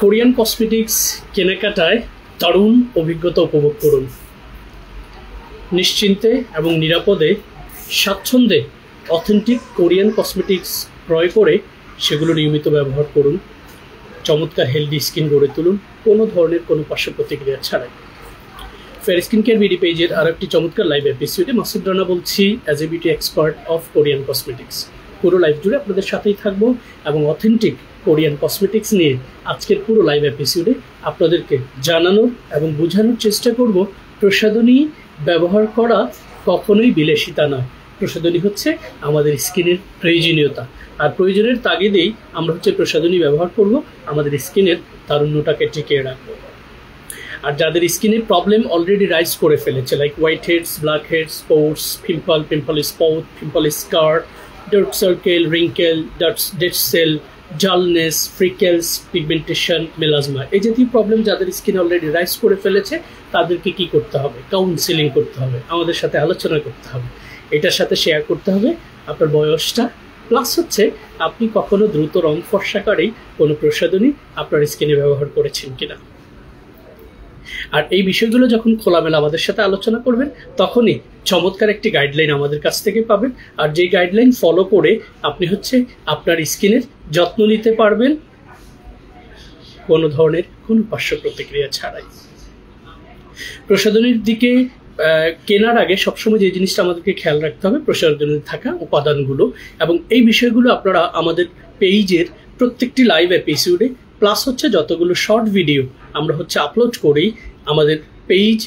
Korean cosmetics কেনাকাটায় দারুণ অভিজ্ঞতা উপভোগ করুন। নিশ্চিন্তে এবং নিরাপদে স্বাচ্ছন্দ্যে অথেন্টিক কোরিয়ান কসমেটিক্স ক্রয় করে সেগুলো নিয়মিত ব্যবহার করুন। চমৎকার হেলদি স্কিন গড়ে তুলুন কোনো ধরনের কোনো পার্শ্ব প্রতিক্রিয়া ছাড়াই। ফেয়ার স্কিন কেয়ার বিডি পেজের আরও একটি চমৎকার লাইভ এপিসোডে মাসুদ রানা বলছি, as a beauty expert of Korean cosmetics. পুরো লাইভ জুড়ে আপনাদের সাথেই থাকবো এবং অথেন্টিক কোরিয়ান কসমেটিক্স নিয়ে আজকের পুরো লাইভ এপিসোডে আপনাদেরকে জানানোর এবং বোঝানোর চেষ্টা করব প্রসাধনী ব্যবহার করা কখনোই বিলাসিতা নয়। প্রসাধনী হচ্ছে আমাদের স্কিনের প্রয়োজনীয়তা, আর প্রয়োজনের তাগিদেই আমরা প্রসাধনী ব্যবহার করব, আমাদের স্কিনের তারুণ্যটাকে টিকিয়ে রাখবো। আর যাদের স্কিনের প্রবলেম অলরেডি রাইজ করে ফেলেছে, like white heads, black heads, pores, pimple spot, pimple scar, dark circle, wrinkle, dead cell, dullness, freckles, pigmentation, melasma, এই জাতীয় প্রবলেম যাদের স্কিন অলরেডি রাইজ করে ফেলেছে তাদেরকে কি করতে হবে? কাউন্সিলিং করতে হবে, আমাদের সাথে আলোচনা করতে হবে, এটার সাথে শেয়ার করতে হবে আপনার বয়সটা, প্লাস আপনি কখনো দ্রুত রং ফর্সাকারেই কোনো প্রসাধনী আপনার স্কিনে ব্যবহার করেছেন কিনা। আর এই বিষয়গুলো যখন খোলামেলা আমাদের সাথে আলোচনা করবেন তখনই চমৎকার একটি গাইডলাইন আমাদের কাছ থেকে পাবেন। আর যেই গাইডলাইন ফলো করে আপনি আপনার স্কিনের যত্ন নিতে পারবেন কোনো ধরনের কোনো পার্শ্ব প্রতিক্রিয়া ছাড়াই। প্রসাধনীর দিকে কেনার আগে সবসময় যে জিনিসটা আমাদেরকে খেয়াল রাখতে হবে প্রসাধনীতে থাকা উপাদানগুলো, এবং এই বিষয়গুলো আপনারা আমাদের পেজের প্রত্যেকটি লাইভ এপিসোডে প্লাস যতগুলো শর্ট ভিডিও আমরা আপলোড করি আমাদের পেজ,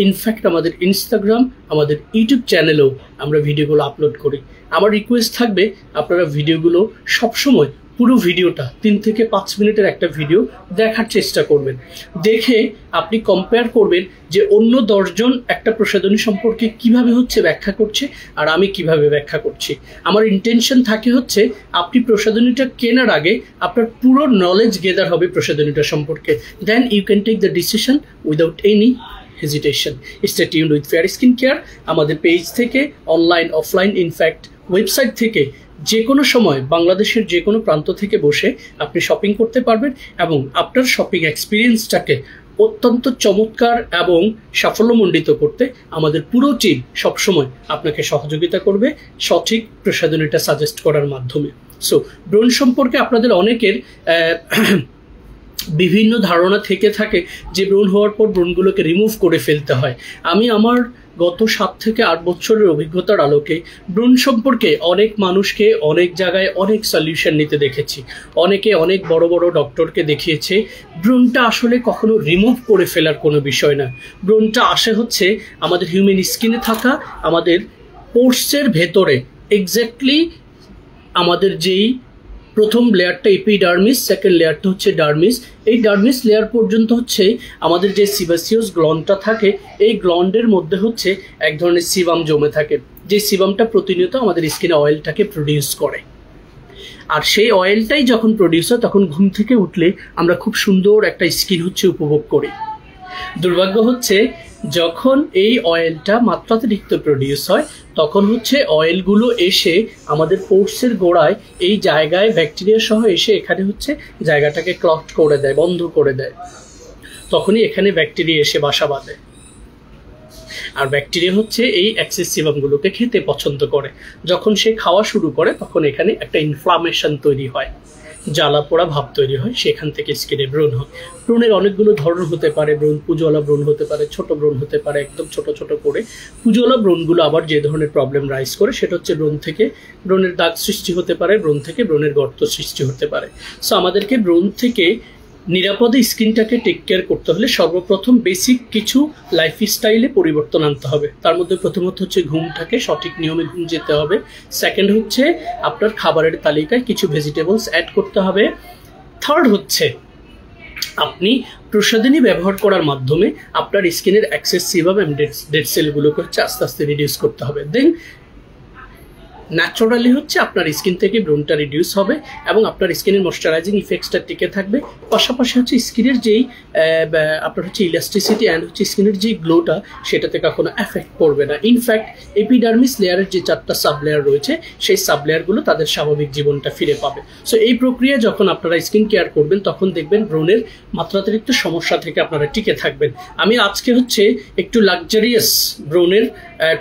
ইনফ্যাক্ট আমাদের ইনস্টাগ্রাম, আমাদের ইউটিউব চ্যানেলেও আমরা ভিডিওগুলো আপলোড করি। আমার রিকোয়েস্ট থাকবে আপনারা ভিডিওগুলো সবসময় পুরো ভিডিওটা 3 থেকে 5 মিনিটের একটা ভিডিও দেখার চেষ্টা করবেন। দেখে আপনি কম্পেয়ার করবেন যে অন্য 10 জন একটা প্রসাধনী সম্পর্কে কিভাবে ব্যাখ্যা করছে আর আমি কিভাবে ব্যাখ্যা করছি। আমার ইন্টেনশন থাকে আপনি প্রসাধনীটা কেনার আগে আপনার পুরো নলেজ গেদার হবে প্রসাধনীটা সম্পর্কে, then you can take the decision without any hesitation. Stay tuned with fair skin care. আমাদের পেজ থেকে অনলাইন, অফলাইন, ইনফ্যাক্ট ওয়েবসাইট থেকে যে কোনো সময় বাংলাদেশের যে কোনো প্রান্ত থেকে বসে আপনি শপিং করতে পারবেন এবং আপনার শপিং এক্সপিরিয়েন্সটাকে অত্যন্ত চমৎকার এবং সাফল্যমণ্ডিত করতে আমাদের পুরো টিম সবসময় আপনাকে সহযোগিতা করবে সঠিক প্রসাধনীটা সাজেস্ট করার মাধ্যমে। সো ব্রণ সম্পর্কে আপনাদের অনেকের বিভিন্ন ধারণা থেকে থাকে যে ব্রণ হওয়ার পর ব্রণগুলোকে রিমুভ করে ফেলতে হয়। আমি আমার গত 7 থেকে 8 বছরের অভিজ্ঞতার আলোকে ব্রণ সম্পর্কে অনেক মানুষকে অনেক জায়গায় অনেক সলিউশন নিতে দেখেছি। অনেকে অনেক বড় বড় ডক্টরকে দেখিয়েছে। ব্রণটা আসলে কখনো রিমুভ করে ফেলার কোনো বিষয় না। ব্রণটা আসে আমাদের হিউম্যান স্কিনে থাকা আমাদের পোর্সের ভেতরে, এক্স্যাক্টলি আমাদের যেই প্রথম লেয়ারটা এপিডার্মিস, সেকেন্ড লেয়ারটা ডার্মিস। এই ডার্মিস লেয়ার পর্যন্ত আমাদের যে সিবাসিয়াস গ্ল্যান্ডটা থাকে, এই গ্ল্যান্ডের মধ্যে এক ধরনের সিবাম জমে থাকে, যে সিবামটা প্রতিনিয়ত আমাদের স্কিনে অয়েলটাকে প্রডিউস করে। আর সেই অয়েলটাই যখন প্রডিউস হয় তখন ঘুম থেকে উঠলে আমরা খুব সুন্দর একটা স্কিন উপভোগ করি। দুর্ভাগ্য যখন এই অয়েলটা মাত্রাতিরিক্ত প্রডিউস হয় তখন অয়েলগুলো এসে আমাদের পোর্সের গোড়ায় এই জায়গায় ব্যাকটেরিয়া সহ এসে এখানে জায়গাটাকে ক্লগ করে দেয়, বন্ধ করে দেয়। তখনই এখানে ব্যাকটেরিয়া এসে বাসা বাঁধে। আর ব্যাকটেরিয়া এই এক্সেস সিবামগুলোকে খেতে পছন্দ করে। যখন সে খাওয়া শুরু করে তখন এখানে একটা ইনফ্লামেশন তৈরি হয়, জ্বালা পোড়া ভাব তৈরি হয়, সেখান থেকে স্কিনে ব্রণ হয়। ব্রণের অনেকগুলো ধরন হতে পারে। ব্রণ পুজোওয়ালা ব্রণ হতে পারে, ছোট ব্রণ হতে পারে, একদম ছোট ছোট করে। পুজোওয়ালা ব্রণগুলো আবার যে ধরনের প্রবলেম রাইজ করে সেটা ব্রণ থেকে ব্রণের দাগ সৃষ্টি হতে পারে, ব্রণ থেকে ব্রণের গর্ত সৃষ্টি হতে পারে। সো আমাদেরকে ব্রণ থেকে নিরাপদে স্কিনটাকে টেক কেয়ার করতে হলে সর্বপ্রথম বেসিক কিছু লাইফস্টাইলে পরিবর্তন আনতে হবে। তার মধ্যে প্রথমত ঘুমটাকে সঠিক নিয়মে ঘুম যেতে হবে। সেকেন্ড আপনার খাবারের তালিকায় কিছু ভেজিটেবলস অ্যাড করতে হবে। থার্ড আপনি প্রসাধনী ব্যবহার করার মাধ্যমে আপনার স্কিনের এক্সেস সিবাম এবং ডেড সেলগুলোকে আস্তে আস্তে রিডিউস করতে হবে। দেন ন্যাচারালি হচ্ছে আপনার স্কিন থেকে ব্রনটা রিডিউস হবে এবং আপনার স্কিনের ময়শ্চারাইজিং ইফেক্টসটা টিকে থাকবে। পাশাপাশি হচ্ছে স্কিনের যেই আপনার হচ্ছে ইলাস্টিসিটি অ্যান্ড হচ্ছে স্কিনের যে গ্লোটা সেটাতে কখনো এফেক্ট পড়বে না। ইনফ্যাক্ট এপিডার্মিস লেয়ারের যে 4টা সাব লেয়ার রয়েছে সেই সাব লেয়ারগুলো তাদের স্বাভাবিক জীবনটা ফিরে পাবে। সো এই প্রক্রিয়া যখন আপনারা স্কিন কেয়ার করবেন তখন দেখবেন ব্রণের মাত্রাতিরিক্ত সমস্যা থেকে আপনারা টিকে থাকবেন। আমি আজকে হচ্ছে একটু লাক্সারিয়াস ব্রণের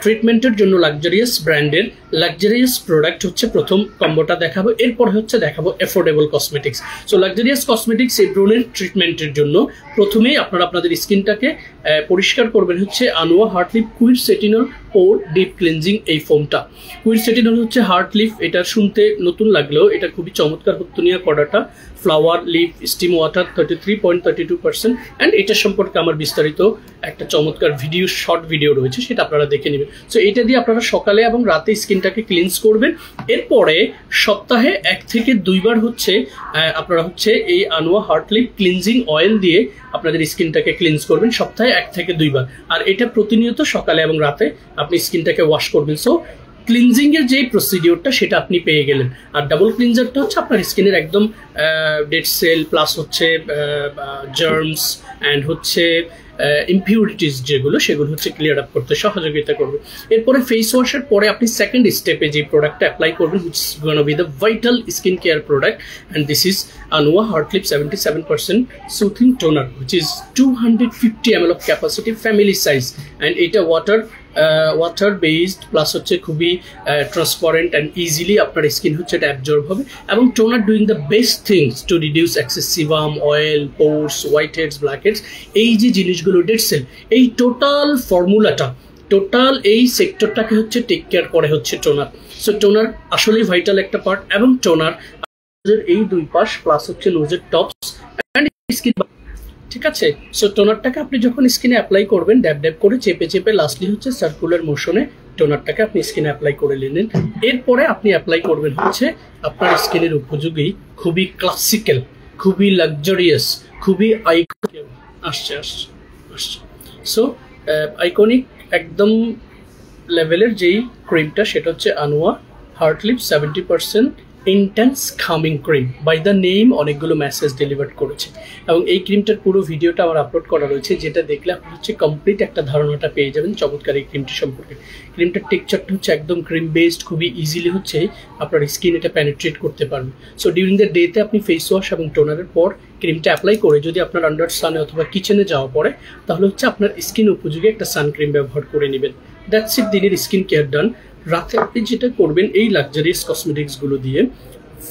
ট্রিটমেন্টের জন্য লাক্সারিয়াস ব্র্যান্ডের লাক্সারিয়াস প্রোডাক্ট হচ্ছে প্রথম কম্বোটা দেখাবো, এরপর হচ্ছে দেখাবো affordable cosmetics. So luxurious cosmetics এই ব্রণের ট্রিটমেন্টের জন্য প্রথমেই আপনারা আপনাদের স্কিনটাকে পরিষ্কার করবেন হচ্ছে আনোয়া হার্ট লিফ কুইর সেটিনল পোর ডিপ ক্লিনজিং এই ফোমটা। কুইর সেটিনল হচ্ছে হার্ট লিফ, এটা শুনতে নতুন লাগলেও এটা খুবই চমৎকার হত্তনিয়া কড়াটা flower leaf steam water 33.32% and এটা সম্পর্কে আমার বিস্তারিত একটা চমৎকার ভিডিও শর্ট ভিডিও রয়েছে, সেটা আপনারা দেখে নেবেন। সো এটা দিয়ে আপনারা সকালে এবং রাতে স্কিনটাকে ক্লিনস করবেন। এরপরে সপ্তাহে 1 থেকে 2 বার হচ্ছে আপনারা হচ্ছে এই আনোয়া হার্ট লিফ ক্লিনজিং অয়েল দিয়ে আপনাদের স্কিনটাকে ক্লিনস করবেন সপ্তাহে 1 থেকে 2 বার, আর এটা প্রতিনিয়ত সকালে এবং রাতে আপনি স্কিনটাকে ওয়াশ করবেন। সো ক্লিনজিং এর যে প্রসিডিওরটা সেটা আপনি পেয়ে গেলেন। আর ডাবল ক্লিনজারটা হচ্ছে আপনার স্কিনের একদম ডেড সেল প্লাস হচ্ছে জার্মস অ্যান্ড হচ্ছে ইমপিউরিটিস যেগুলো সেগুলো হচ্ছে ক্লিয়ার আপ করতে সহযোগিতা করবে। এরপরে ফেস ওয়াশের পরে আপনি সেকেন্ড স্টেপে যে প্রোডাক্টটা অ্যাপ্লাই করবেন which is gonna be the vital skin care product and this is Anua heart leaf 77% soothing toner which is 250 ml of capacity family size and এটা ওয়াটার বেসড প্লাস হচ্ছে খুবই ট্রান্সপারেন্ট অ্যান্ড ইজিলি আপনার skin হচ্ছে এটা absorb হবে এবং toner doing the best things to reduce excessive oil pores white heads black heads এই যে জিনিসগুলো ডেড সেল এই টোটাল ফর্মুলাটা টোটাল এই সেক্টরটাকে হচ্ছে টেক কেয়ার করে হচ্ছে টোনার। সো টোনার আসলেই ভাইটাল একটা পার্ট এবং টোনার এই 2 পাশ প্লাস হচ্ছে নোজের টপস অ্যান্ড স্কিন, ঠিক আছে। সো টোনারটাকে আপনি যখন স্কিনে অ্যাপ্লাই করবেন ড্যাব ড্যাব করে চেপে চেপে লাস্টলি হচ্ছে সার্কুলার মোশনে টোনারটাকে আপনি স্কিনে অ্যাপ্লাই করে নিলেন। এরপরে আপনি অ্যাপ্লাই করবেন হচ্ছে আপনার স্কিনের উপযোগী খুবই ক্লাসিক্যাল খুবই লাক্সারিয়াস খুবই আইকনিক আসছে সো আইকনিক একদম লেভেলের যেই ক্রিমটা সেটা হচ্ছে Anua heart leaf 70% intense calming cream. By the name অনেকগুলো মেসেজ ডেলিভার করেছে এবং এই ক্রিমটার পুরো ভিডিওটা আমার আপলোড করা রয়েছে, যেটা দেখলে আপনি হচ্ছে কমপ্লিট একটা ধারণাটা পেয়ে যাবেন চমৎকার এই ক্রিমটি সম্পর্কে। ক্রিমটার টেক্সচারটা হচ্ছে একদম ক্রিম বেসড, খুবই ইজিলি হচ্ছে আপনার স্কিন এটা পেনিট্রেট করতে পারবে। সো ডিউরিং দ্য ডেতে আপনি ফেস ওয়াশ এবং টোনারের পর ক্রিমটা অ্যাপ্লাই করে যদি আপনার আন্ডার সানে অথবা কিচেনে যাওয়া পড়ে তাহলে হচ্ছে আপনার স্কিন উপযোগী একটা সানক্রিম ব্যবহার করে নেবেন। দ্যাটস ইট, দিনের স্কিন কেয়ার ডান। রাতে আপনি যেটা করবেন এই লাক্সারিয়াস কসমেটিক্সগুলো দিয়ে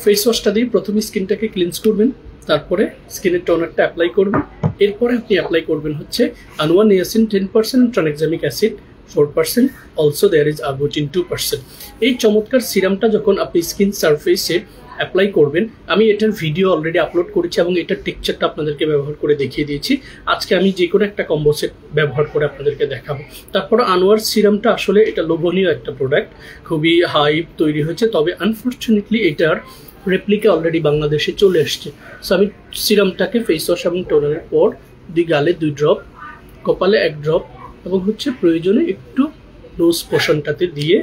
ফেস ওয়াশটা দিয়ে প্রথমে স্কিনটাকে ক্লিনস করবেন, তারপরে স্কিনের টোনারটা অ্যাপ্লাই করবেন, এরপরে আপনি অ্যাপ্লাই করবেন হচ্ছে Anua niacin 10% tranexamic acid 4%, also there is arbutin 2%। এই চমৎকার সিরামটা যখন আপনি স্কিন সারফেসে অ্যাপ্লাই করবেন, আমি এটার ভিডিও অলরেডি আপলোড করেছি এবং এটার টেক্সচারটা আপনাদেরকে ব্যবহার করে দেখিয়ে দিয়েছি। আজকে আমি যে কোনো একটা কম্বো সেট ব্যবহার করে আপনাদেরকে দেখাবো। তারপর আনোয়ার সিরামটা আসলে এটা লোভনীয় একটা প্রোডাক্ট, খুবই হাইপ তৈরি হয়েছে, তবে আনফর্চুনেটলি এটার রেপ্লিকা অলরেডি বাংলাদেশে চলে আসছে। সো আমি সিরামটাকে ফেস ওয়াশ এবং টোনারের পর গালে 2 ড্রপ, কপালে 1 ড্রপ এবং হচ্ছে প্রয়োজনে একটু নোজ পোর্শনটাতে দিয়ে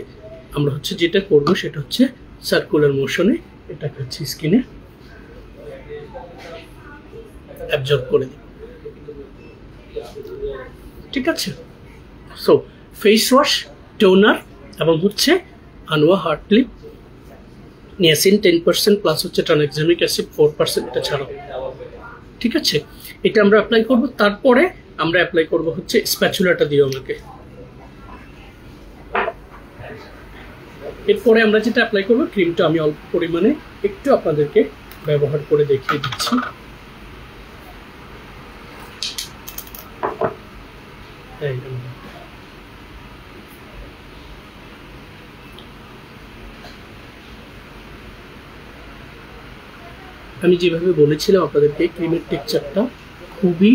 আমরা হচ্ছে যেটা করবো সেটা হচ্ছে সার্কুলার মোশনে এটাকে হচ্ছে স্কিনে অ্যাবজর্ব করে দিই, ঠিক আছে। সো ফেস ওয়াশ টোনার এবং হচ্ছে Anua heart lip niacin 10% plus হচ্ছে ট্রানএক্সামিক অ্যাসিড 4% এটা ছাড়াও, ঠিক আছে। এটা আমরা অ্যাপ্লাই করব, তারপরে আমরা অ্যাপ্লাই করব হচ্ছে স্প্যাচুলাটা দিয়ে আমাকে। এরপরে আমরা যেটা অ্যাপ্লাই করব ক্রিমটা আমি অল্প পরিমাণে একটু আপনাদেরকে ব্যবহার করে দেখিয়ে দিচ্ছি। আমি যেভাবে বলেছিলাম আপনাদেরকে ক্রিমের টেক্সচারটা খুবই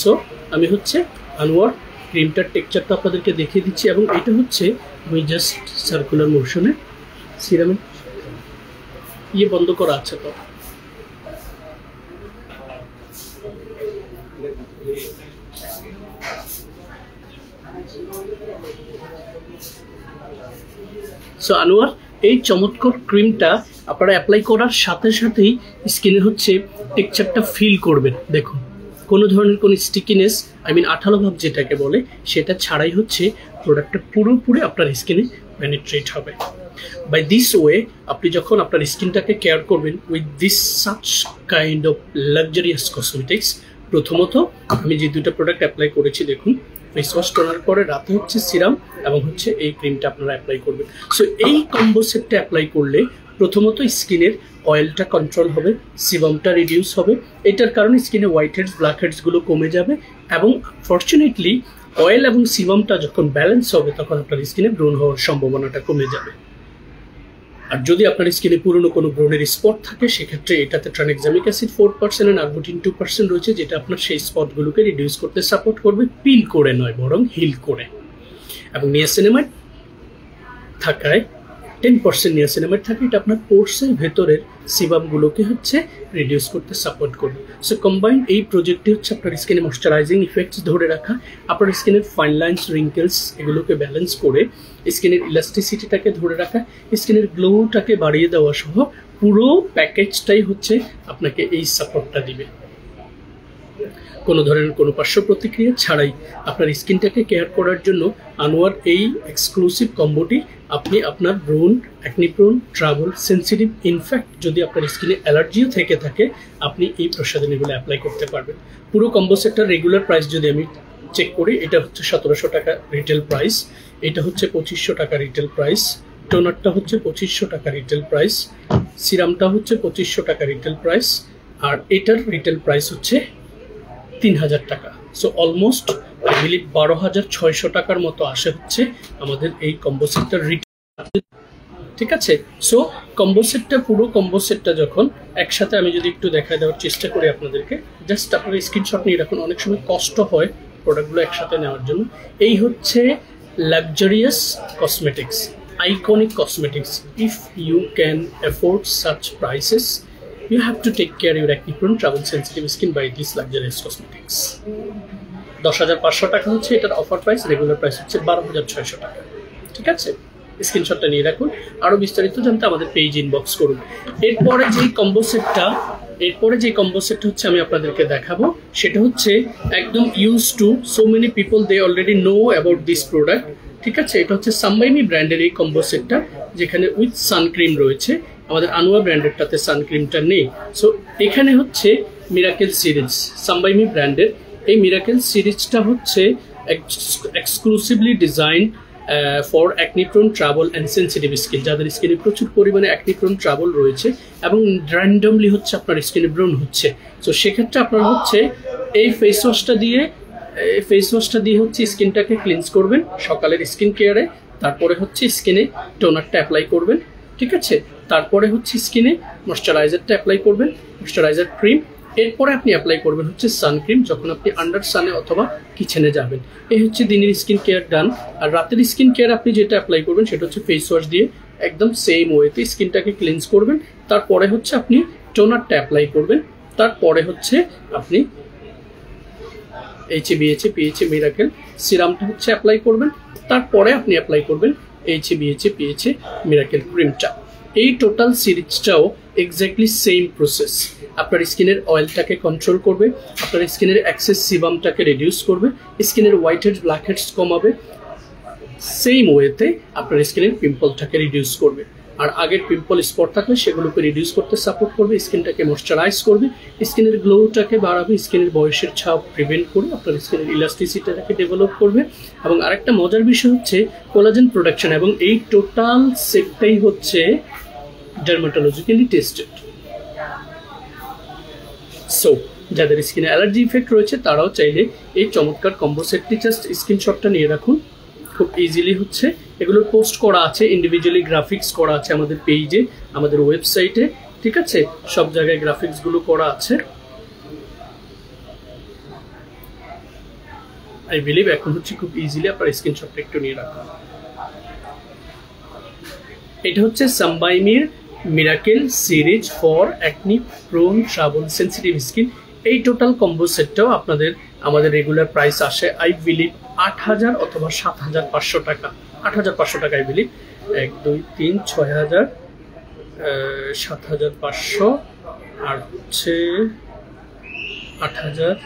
সো আমি হচ্ছে আনোয়ার ক্রিমটার টেক্সচারটা আপনাদেরকে দেখিয়ে দিচ্ছি এবং এটা হচ্ছে আমি জাস্ট সার্কুলার মোশনে সিরামের বন্ধ করা আছে তো সো আনোয়ার, এই চমৎকার ক্রিমটা আপনারা অ্যাপ্লাই করার সাথে সাথেই স্কিনে হচ্ছে টেক্সচারটা ফিল করবেন। দেখুন, কোনো ধরনের কোনো স্টিকিনেস, আঠালো ভাব যেটাকে বলে, সেটা ছাড়াই হচ্ছে প্রোডাক্টটা পুরোপুরি আপনার স্কিনে পেনিট্রেট হবে। বাই দিস ওয়ে আপনি যখন আপনার স্কিনটাকে কেয়ার করবেন with this such kind of luxurious cosmetics, প্রথমত আমি যে দুটো প্রোডাক্ট অ্যাপ্লাই করেছি, দেখুন, ফেস ওয়াশ টোনার পরে রাতে হচ্ছে সিরাম এবং হচ্ছে এই ক্রিমটা আপনারা অ্যাপ্লাই করবেন। সো এই কম্বো সেটটা অ্যাপ্লাই করলে প্রথমত স্কিনের অয়েলটা কন্ট্রোল হবে, সিবামটা রিডিউস হবে। এটার কারণে স্কিনে হোয়াইট হেডস, ব্ল্যাক হেডসগুলো কমে যাবে এবং ফর্চুনেটলি অয়েল এবং সিবামটা যখন ব্যালেন্স হবে তখন আপনার স্কিনে ব্রণ হওয়ার সম্ভাবনাটা কমে যাবে। আর যদি আপনার স্কিনে পুরনো কোনো ব্রণের স্পট থাকে, সেক্ষেত্রে এটাতে ট্রানএক্সামিক অ্যাসিড 4% আর আরবুটিন 2% রয়েছে, যেটা আপনার সেই স্পটগুলোকে রিডিউস করতে সাপোর্ট করবে, পিল করে নয় বরং হিল করে। এবং নিয়াসিনামাইড থাকায় 10% নিয়াসিনামাইড থাকে, এটা আপনার পোর্সের ভেতরের সিবামগুলোকে হচ্ছে রিডিউস করতে সাপোর্ট করবে। সো কম্বাইন্ড এই প্রজেক্টটি হচ্ছে আপনার স্কিনে ময়শ্চারাইজিং ইফেক্টস ধরে রাখা, আপনার স্কিনের ফাইন লাইন্স, রিঙ্কেলস এগুলোকে ব্যালেন্স করে স্কিনের ইলাস্টিসিটিটাকে ধরে রাখা, স্কিনের গ্লোটাকে বাড়িয়ে দেওয়া সহ পুরো প্যাকেজটাই হচ্ছে আপনাকে এই সাপোর্টটা দিবে। কোনো ধরনের কোনো পার্শ্ব প্রতিক্রিয়া ছাড়াই আপনার স্কিনটাকে কেয়ার করার জন্য আনোয়ার এই এক্সক্লুসিভ কম্বোটি আপনি আপনার ব্রণ, acne prone, trouble, sensitive, in fact যদি আপনার স্কিনে অ্যালার্জিও থেকে থাকে, আপনি এই প্রসাধনীগুলো অ্যাপ্লাই করতে পারবেন। পুরো কম্বো সেটটার রেগুলার প্রাইস যদি আমি চেক করি, এটা হচ্ছে 1700 টাকা রিটেল প্রাইস, এটা হচ্ছে 2500 টাকা রিটেল প্রাইস, টোনারটা হচ্ছে 2500 টাকা রিটেল প্রাইস, সিরামটা হচ্ছে 2500 টাকা রিটেল প্রাইস, আর এটার রিটেল প্রাইস হচ্ছে 3000 টাকা। সো অলমোস্ট আই বিলিভ 12,600 টাকার মতো আসে হচ্ছে আমাদের এই কম্বো সেটটার রিটেল। ঠিক আছে, সো কম্বো সেটটা, পুরো কম্বো সেটটা যখন একসাথে আমি যদি একটু দেখায় দেওয়ার চেষ্টা করি আপনাদেরকে, জাস্ট আপনারা স্ক্রিনশট নিয়ে রাখুন, অনেক সময় কষ্ট হয় প্রোডাক্টগুলো একসাথে নেওয়ার জন্য। এই হচ্ছে luxurious cosmetics, iconic cosmetics. If you can afford such prices, you have to take care your acne prone, travel sensitive skin by this luxurious cosmetics. 10,500 টাকা হচ্ছে এটার অফার প্রাইস, রেগুলার প্রাইস হচ্ছে 12,600 টাকা। ঠিক আছে, স্ক্রিনশটটা নিয়ে রাখুন, আরো বিস্তারিত জানতে আমাদের পেজ ইনবক্স করুন। এরপরে যে কম্বো সেটটা হচ্ছে আমি আপনাদেরকে দেখাবো, সেটা হচ্ছে একদম use to so many people, they already know about this product. ঠিক আছে, এটা হচ্ছে সানবাইমি ব্র্যান্ডের এই কম্বো সেটটা, যেখানে উইথ সানক্রিম রয়েছে। আমাদের আনোয়ার ব্র্যান্ডেরটাতে সানক্রিমটা নেই। সো এখানে হচ্ছে মিরাকেল সিরিজ, সানবাইমি ব্র্যান্ডের এই মিরাকেল সিরিজটা হচ্ছে exclusively design for acne prone, trouble and sensitive skin, যাদের স্কিনে প্রচুর পরিমাণে অ্যাকনি প্রোন, ট্রাবল রয়েছে এবং র্যান্ডমলি হচ্ছে আপনার স্কিনে ব্রণ হচ্ছে। সো সেক্ষেত্রে আপনারা হচ্ছে এই ফেস ওয়াশটা দিয়ে হচ্ছে স্কিনটাকে ক্লিনস করবেন সকালের স্কিন কেয়ারে, তারপরে হচ্ছে স্কিনে টোনারটা অ্যাপ্লাই করবেন। ঠিক আছে, তারপরে হচ্ছে স্কিনে ময়শ্চারাইজারটা অ্যাপ্লাই করবেন, ময়শ্চারাইজার ক্রিম। এরপরে আপনি অ্যাপ্লাই করবেন হচ্ছে সানক্রিম যখন আপনি আন্ডার সানে অথবা কিচেনে যাবেন। এই হচ্ছে দিনের স্কিন কেয়ার ডান। আর রাতের স্কিন কেয়ার আপনি যেটা অ্যাপ্লাই করবেন সেটা হচ্ছে ফেস ওয়াশ দিয়ে একদম সেম ওয়েতে স্কিনটাকে ক্লিনস করবেন। তারপরে হচ্ছে আপনি টোনারটা অ্যাপ্লাই করবেন, তারপরে হচ্ছে আপনি এইচএ মিরাকেল সিরামটা হচ্ছে অ্যাপ্লাই করবেন, তারপরে আপনি অ্যাপ্লাই করবেন এইচএ মিরাকেল ক্রিমটা। এই টোটাল সিরিজটাও এক্স্যাক্টলি সেম প্রসেস, আপনার স্কিনের অয়েলটাকে কন্ট্রোল করবে, আপনার স্কিনের এক্সেস সিবামটাকে রিডিউস করবে, স্কিনের হোয়াইট হেডস, ব্ল্যাক হেডস কমাবে, সেম ওয়েতে আপনার স্কিনের পিম্পলটাকে রিডিউস করবে। আর আগের পিম্পল স্পট থাকলে সেগুলোকে রিডিউস করতে সাপোর্ট করবে, স্কিনটাকে ময়শ্চারাইজ করবে, স্কিনের গ্লোটাকে বাড়াবে, স্কিনের বয়সের ছাপ প্রিভেন্ট করে আপনার স্কিনের ইলাস্টিসিটিটাকে ডেভেলপ করবে। এবং আরেকটা মজার বিষয় হচ্ছে কোলাজেন প্রোডাকশন, এবং এই টোটাল সেটটাই হচ্ছে ডার্মাটোলজিক্যালি টেস্টেড। সো যাদের স্কিনে অ্যালার্জি ইফেক্ট রয়েছে তারাও চাইলে এই চমৎকার কম্বো সেটটি জাস্ট স্ক্রিনশটটা নিয়ে রাখুন, খুব ইজিলি হচ্ছে এগুলোর পোস্ট করা আছে, ইন্ডিভিজুয়ালি গ্রাফিক্স করা আছে আমাদের পেজে, আমাদের ওয়েবসাইটে। ঠিক আছে, সব জায়গায় গ্রাফিক্সগুলো করা আছে। আই বিলিভ এখন হচ্ছে খুব ইজিলি আপনার স্ক্রিনশটটা একটু নিয়ে রাখুন। এটা হচ্ছে সানবাইমির miracle series for acne prone, trouble, sensitive skin. এই টোটাল কম্বো সেটটাও আপনাদের আমাদের রেগুলার প্রাইস আসে আই বিলিভ 8,000 অথবা 7,500 টাকা। 8,500 টাকা আই বিলিভ। 1 2 3 6,000 7,500 আর হচ্ছে 8,000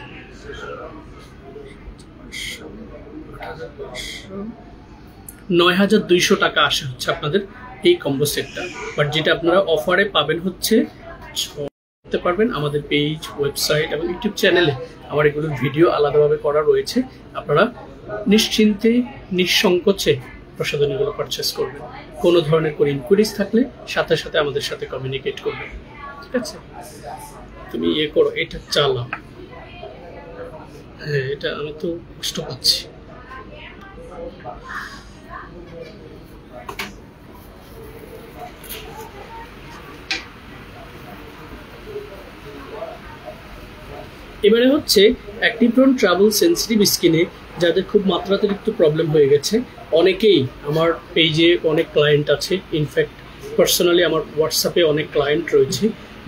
9,200 টাকা আসে হচ্ছে আপনাদের এই কম্বো সেটটা। বাট যেটা আপনারা অফারে পাবেন হচ্ছে করতে পারবেন আমাদের পেজ, ওয়েবসাইট এবং ইউটিউব চ্যানেলে আমার এগুলোর ভিডিও আলাদাভাবে করা রয়েছে। আপনারা নিশ্চিন্তে নিঃসংকোচে প্রসাধনীগুলো পারচেস করবেন। কোনো ধরনের কোনো ইনকোয়ারিজ থাকলে সাথে সাথে আমাদের সাথে কমিউনিকেট করবেন, ঠিক আছে? তুমি ইয়ে করো, এটা চালাও। হ্যাঁ, এটা আমি তো কষ্ট পাচ্ছি। এবারে হচ্ছে অ্যাক্টিপ্রন ট্রাভেল সেন্সিটিভ স্কিনে যাদের খুব মাত্রাতিরিক্ত প্রবলেম হয়ে গেছে, অনেকেই আমার পেজে অনেক ক্লায়েন্ট আছে, ইনফ্যাক্ট পার্সোনালি আমার হোয়াটসঅ্যাপে অনেক ক্লায়েন্ট রয়েছে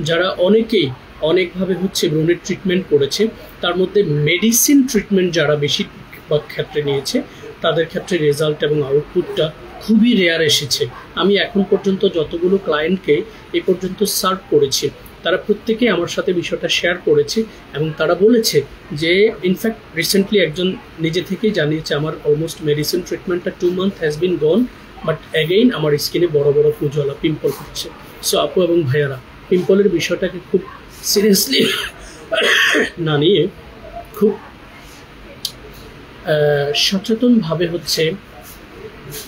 যারা অনেকেই অনেকভাবে হচ্ছে ব্রণের ট্রিটমেন্ট করেছে। তার মধ্যে মেডিসিন ট্রিটমেন্ট যারা বেশি ক্ষেত্রে নিয়েছে তাদের ক্ষেত্রে রেজাল্ট এবং আউটপুটটা খুবই রেয়ার এসেছে। আমি এখন পর্যন্ত যতগুলো ক্লায়েন্টকে এই পর্যন্ত সার্ভ করেছি তারা প্রত্যেকেই আমার সাথে বিষয়টা শেয়ার করেছে এবং তারা বলেছে যে ইনফ্যাক্ট রিসেন্টলি একজন নিজে থেকেই জানিয়েছে আমার অলমোস্ট মেডিসিন ট্রিটমেন্টটা 2 month has been gone, but again আমার স্কিনে বড় বড় পুজোলা পিম্পল হচ্ছে। সো আপু এবং ভাইয়ারা, পিম্পলের বিষয়টাকে খুব সিরিয়াসলি না নিয়ে খুব সচেতনভাবে হচ্ছে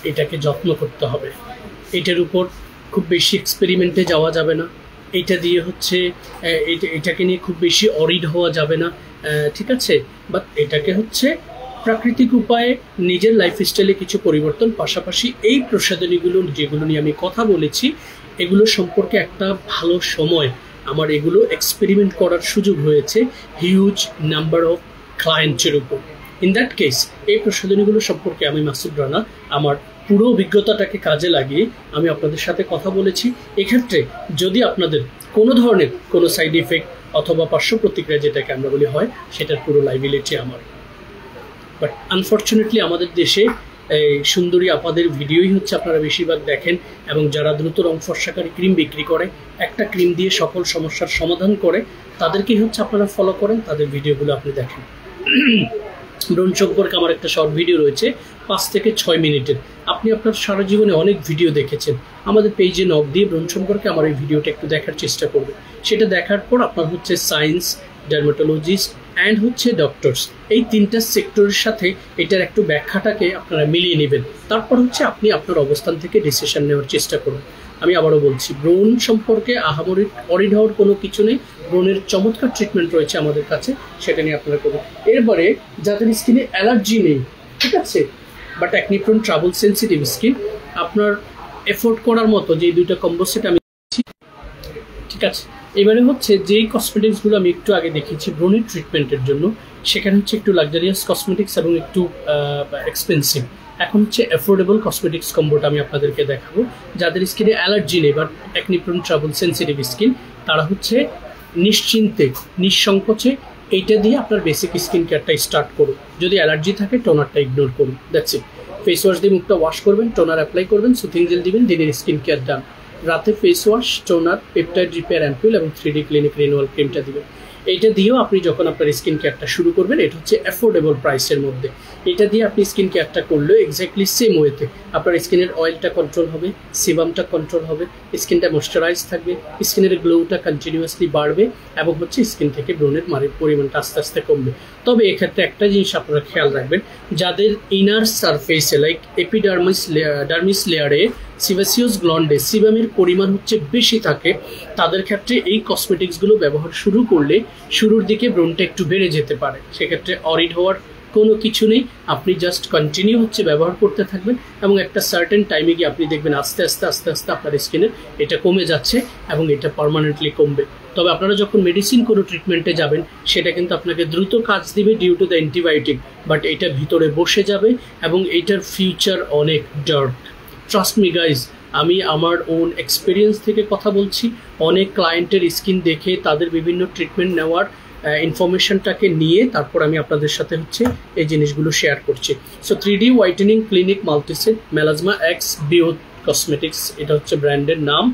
এটাকে যত্ন করতে হবে। এটার উপর খুব বেশি এক্সপেরিমেন্টে যাওয়া যাবে না। এটা দিয়ে হচ্ছে এটাকে নিয়ে খুব বেশি অরিড হওয়া যাবে না, ঠিক আছে? বাট এটাকে হচ্ছে প্রাকৃতিক উপায়ে নিজের লাইফস্টাইলে কিছু পরিবর্তন, পাশাপাশি এই প্রসাধনীগুলো যেগুলো নিয়ে আমি কথা বলেছি এগুলো সম্পর্কে একটা ভালো সময় আমার এগুলো এক্সপেরিমেন্ট করার সুযোগ হয়েছে হিউজ নাম্বার অফ ক্লায়েন্টের উপর। ইন দ্যাট কেস এই প্রসাধনীগুলো সম্পর্কে আমি মাসুদ রানা আমার পুরো অভিজ্ঞতাটাকে কাজে লাগিয়ে আমি আপনাদের সাথে কথা বলেছি। এক্ষেত্রে যদি আপনাদের কোনো ধরনের কোনো সাইড ইফেক্ট অথবা পার্শ্ব প্রতিক্রিয়া যেটাকে আমরা বলি হয়, সেটার পুরো লাইবিলিটি আমার। বাট আনফর্চুনেটলি আমাদের দেশে এই সুন্দরী আপাদের ভিডিওই হচ্ছে আপনারা বেশিরভাগ দেখেন, এবং যারা দ্রুত রং ফর্সাকারী ক্রিম বিক্রি করে, একটা ক্রিম দিয়ে সকল সমস্যার সমাধান করে, তাদেরকেই হচ্ছে আপনারা ফলো করেন, তাদের ভিডিওগুলো আপনি দেখেন। ব্রণ সম্পর্কে আমার একটা শর্ট ভিডিও রয়েছে 5 থেকে 6 মিনিটের। আপনি আপনার সারা জীবনে অনেক ভিডিও দেখেছেন, আমাদের পেজে নক দিয়ে ব্রণ সম্পর্কে আমার এই ভিডিওটা একটু দেখার চেষ্টা করবেন। সেটা দেখার পর আপনার হচ্ছে সায়েন্স, ডার্মাটোলজিস্ট অ্যান্ড হচ্ছে ডক্টরস, এই 3টা সেক্টরের সাথে এটার একটু ব্যাখ্যাটাকে আপনারা মিলিয়ে নেবেন। তারপর হচ্ছে আপনি আপনার অবস্থান থেকে ডিসিশন নেওয়ার চেষ্টা করুন। আমি আবারও বলছি, ব্রণ সম্পর্কে আহামরি অরিড হওয়ার কোনো কিছু নেই। ব্রণের চমৎকার ট্রিটমেন্ট রয়েছে আমাদের কাছে, সেটা নিয়ে আপনারা করুন। এরপরে যাদের স্কিনে অ্যালার্জি নেই, ঠিক আছে, but acne prone travel sensitive skin, আপনার এফোর্ড করার মতো যে 2টা কম্বো সেট আমি দিচ্ছি, ঠিক আছে। এবারে হচ্ছে যেই কসমেটিক্সগুলো আমি একটু আগে দেখিয়েছি ব্রণের ট্রিটমেন্টের জন্য, সেখানে হচ্ছে একটু লাক্সারিয়াস কসমেটিক্স এবং একটু এক্সপেন্সিভ। এখন হচ্ছে অ্যাফোর্ডেবল কসমেটিক্স কম্বোটা আমি আপনাদেরকে দেখাবো। যাদের স্কিনে অ্যালার্জি নেই but acne prone travel sensitive skin, তারা হচ্ছে নিশ্চিন্তে নিঃসংকোচে এইটা দিয়ে আপনার বেসিক স্কিন কেয়ারটা স্টার্ট করুন। যদি অ্যালার্জি থাকে টোনারটা ইগনোর করুন, দ্যাটস ইট। ফেস ওয়াশ দিয়ে মুখটা ওয়াশ করবেন, টোনার অ্যাপ্লাই করবেন, সুথিং জেল দিবেন, দিনের স্কিন কেয়ার ডান। রাতে face wash, toner, peptide repair ampoule এবং 3D ক্লিনিক রিনুয়াল ক্রিমটা দিবেন। এইটা দিয়েও আপনি যখন আপনার স্কিন কেয়ারটা শুরু করবেন, এটা হচ্ছে অ্যাফোর্ডেবল প্রাইসের মধ্যে। এটা দিয়ে আপনি স্কিন কেয়ারটা করলেও এক্স্যাক্টলি সেম ওয়েতে আপনার স্কিনের অয়েলটা কন্ট্রোল হবে, সিবামটা কন্ট্রোল হবে, স্কিনটা ময়েশ্চারাইজ থাকবে, স্কিনের গ্লোটা কন্টিনিউয়াসলি বাড়বে এবং হচ্ছে স্কিন থেকে ব্রণের পরিমাণটা আস্তে আস্তে কমবে। তবে এক্ষেত্রে একটা জিনিস আপনারা খেয়াল রাখবেন, যাদের ইনার সারফেসে লাইক ডার্মিস লেয়ারে সিবাসিয়াস গ্ল্যান্ডে সিবামের পরিমাণ হচ্ছে বেশি থাকে, তাদের ক্ষেত্রে এই কসমেটিক্সগুলো ব্যবহার শুরু করলে শুরুর দিকে ব্রণটা একটু বেড়ে যেতে পারে। সেক্ষেত্রে অরিড হওয়ার কোনো কিছু নেই, আপনি জাস্ট কন্টিনিউ হচ্ছে ব্যবহার করতে থাকবেন এবং একটা সার্টেন টাইমে গিয়ে আপনি দেখবেন আস্তে আস্তে আস্তে আস্তে আপনার স্কিনে এটা কমে যাচ্ছে এবং এটা পার্মানেন্টলি কমবে। তবে আপনারা যখন মেডিসিন কোনো ট্রিটমেন্টে যাবেন, সেটা কিন্তু আপনাকে দ্রুত কাজ দিবে due to the antibiotic, but এটা ভিতরে বসে যাবে এবং এইটার ফিউচার অনেক ডার্ক। ট্রাস্ট মি গাইজ, আমি আমার ওন এক্সপিরিয়েন্স থেকে কথা বলছি। অনেক ক্লায়েন্টের স্কিন দেখে তাদের বিভিন্ন ট্রিটমেন্ট নেওয়ার ইনফরমেশনটাকে নিয়ে তারপর আমি আপনাদের সাথে হচ্ছে এই জিনিসগুলো শেয়ার করছি। সো 3D হোয়াইটেনিং ক্লিনিক মাল্টিসেট মেলাজমা এক্স বিও কসমেটিক্স, এটা হচ্ছে ব্র্যান্ডের নাম,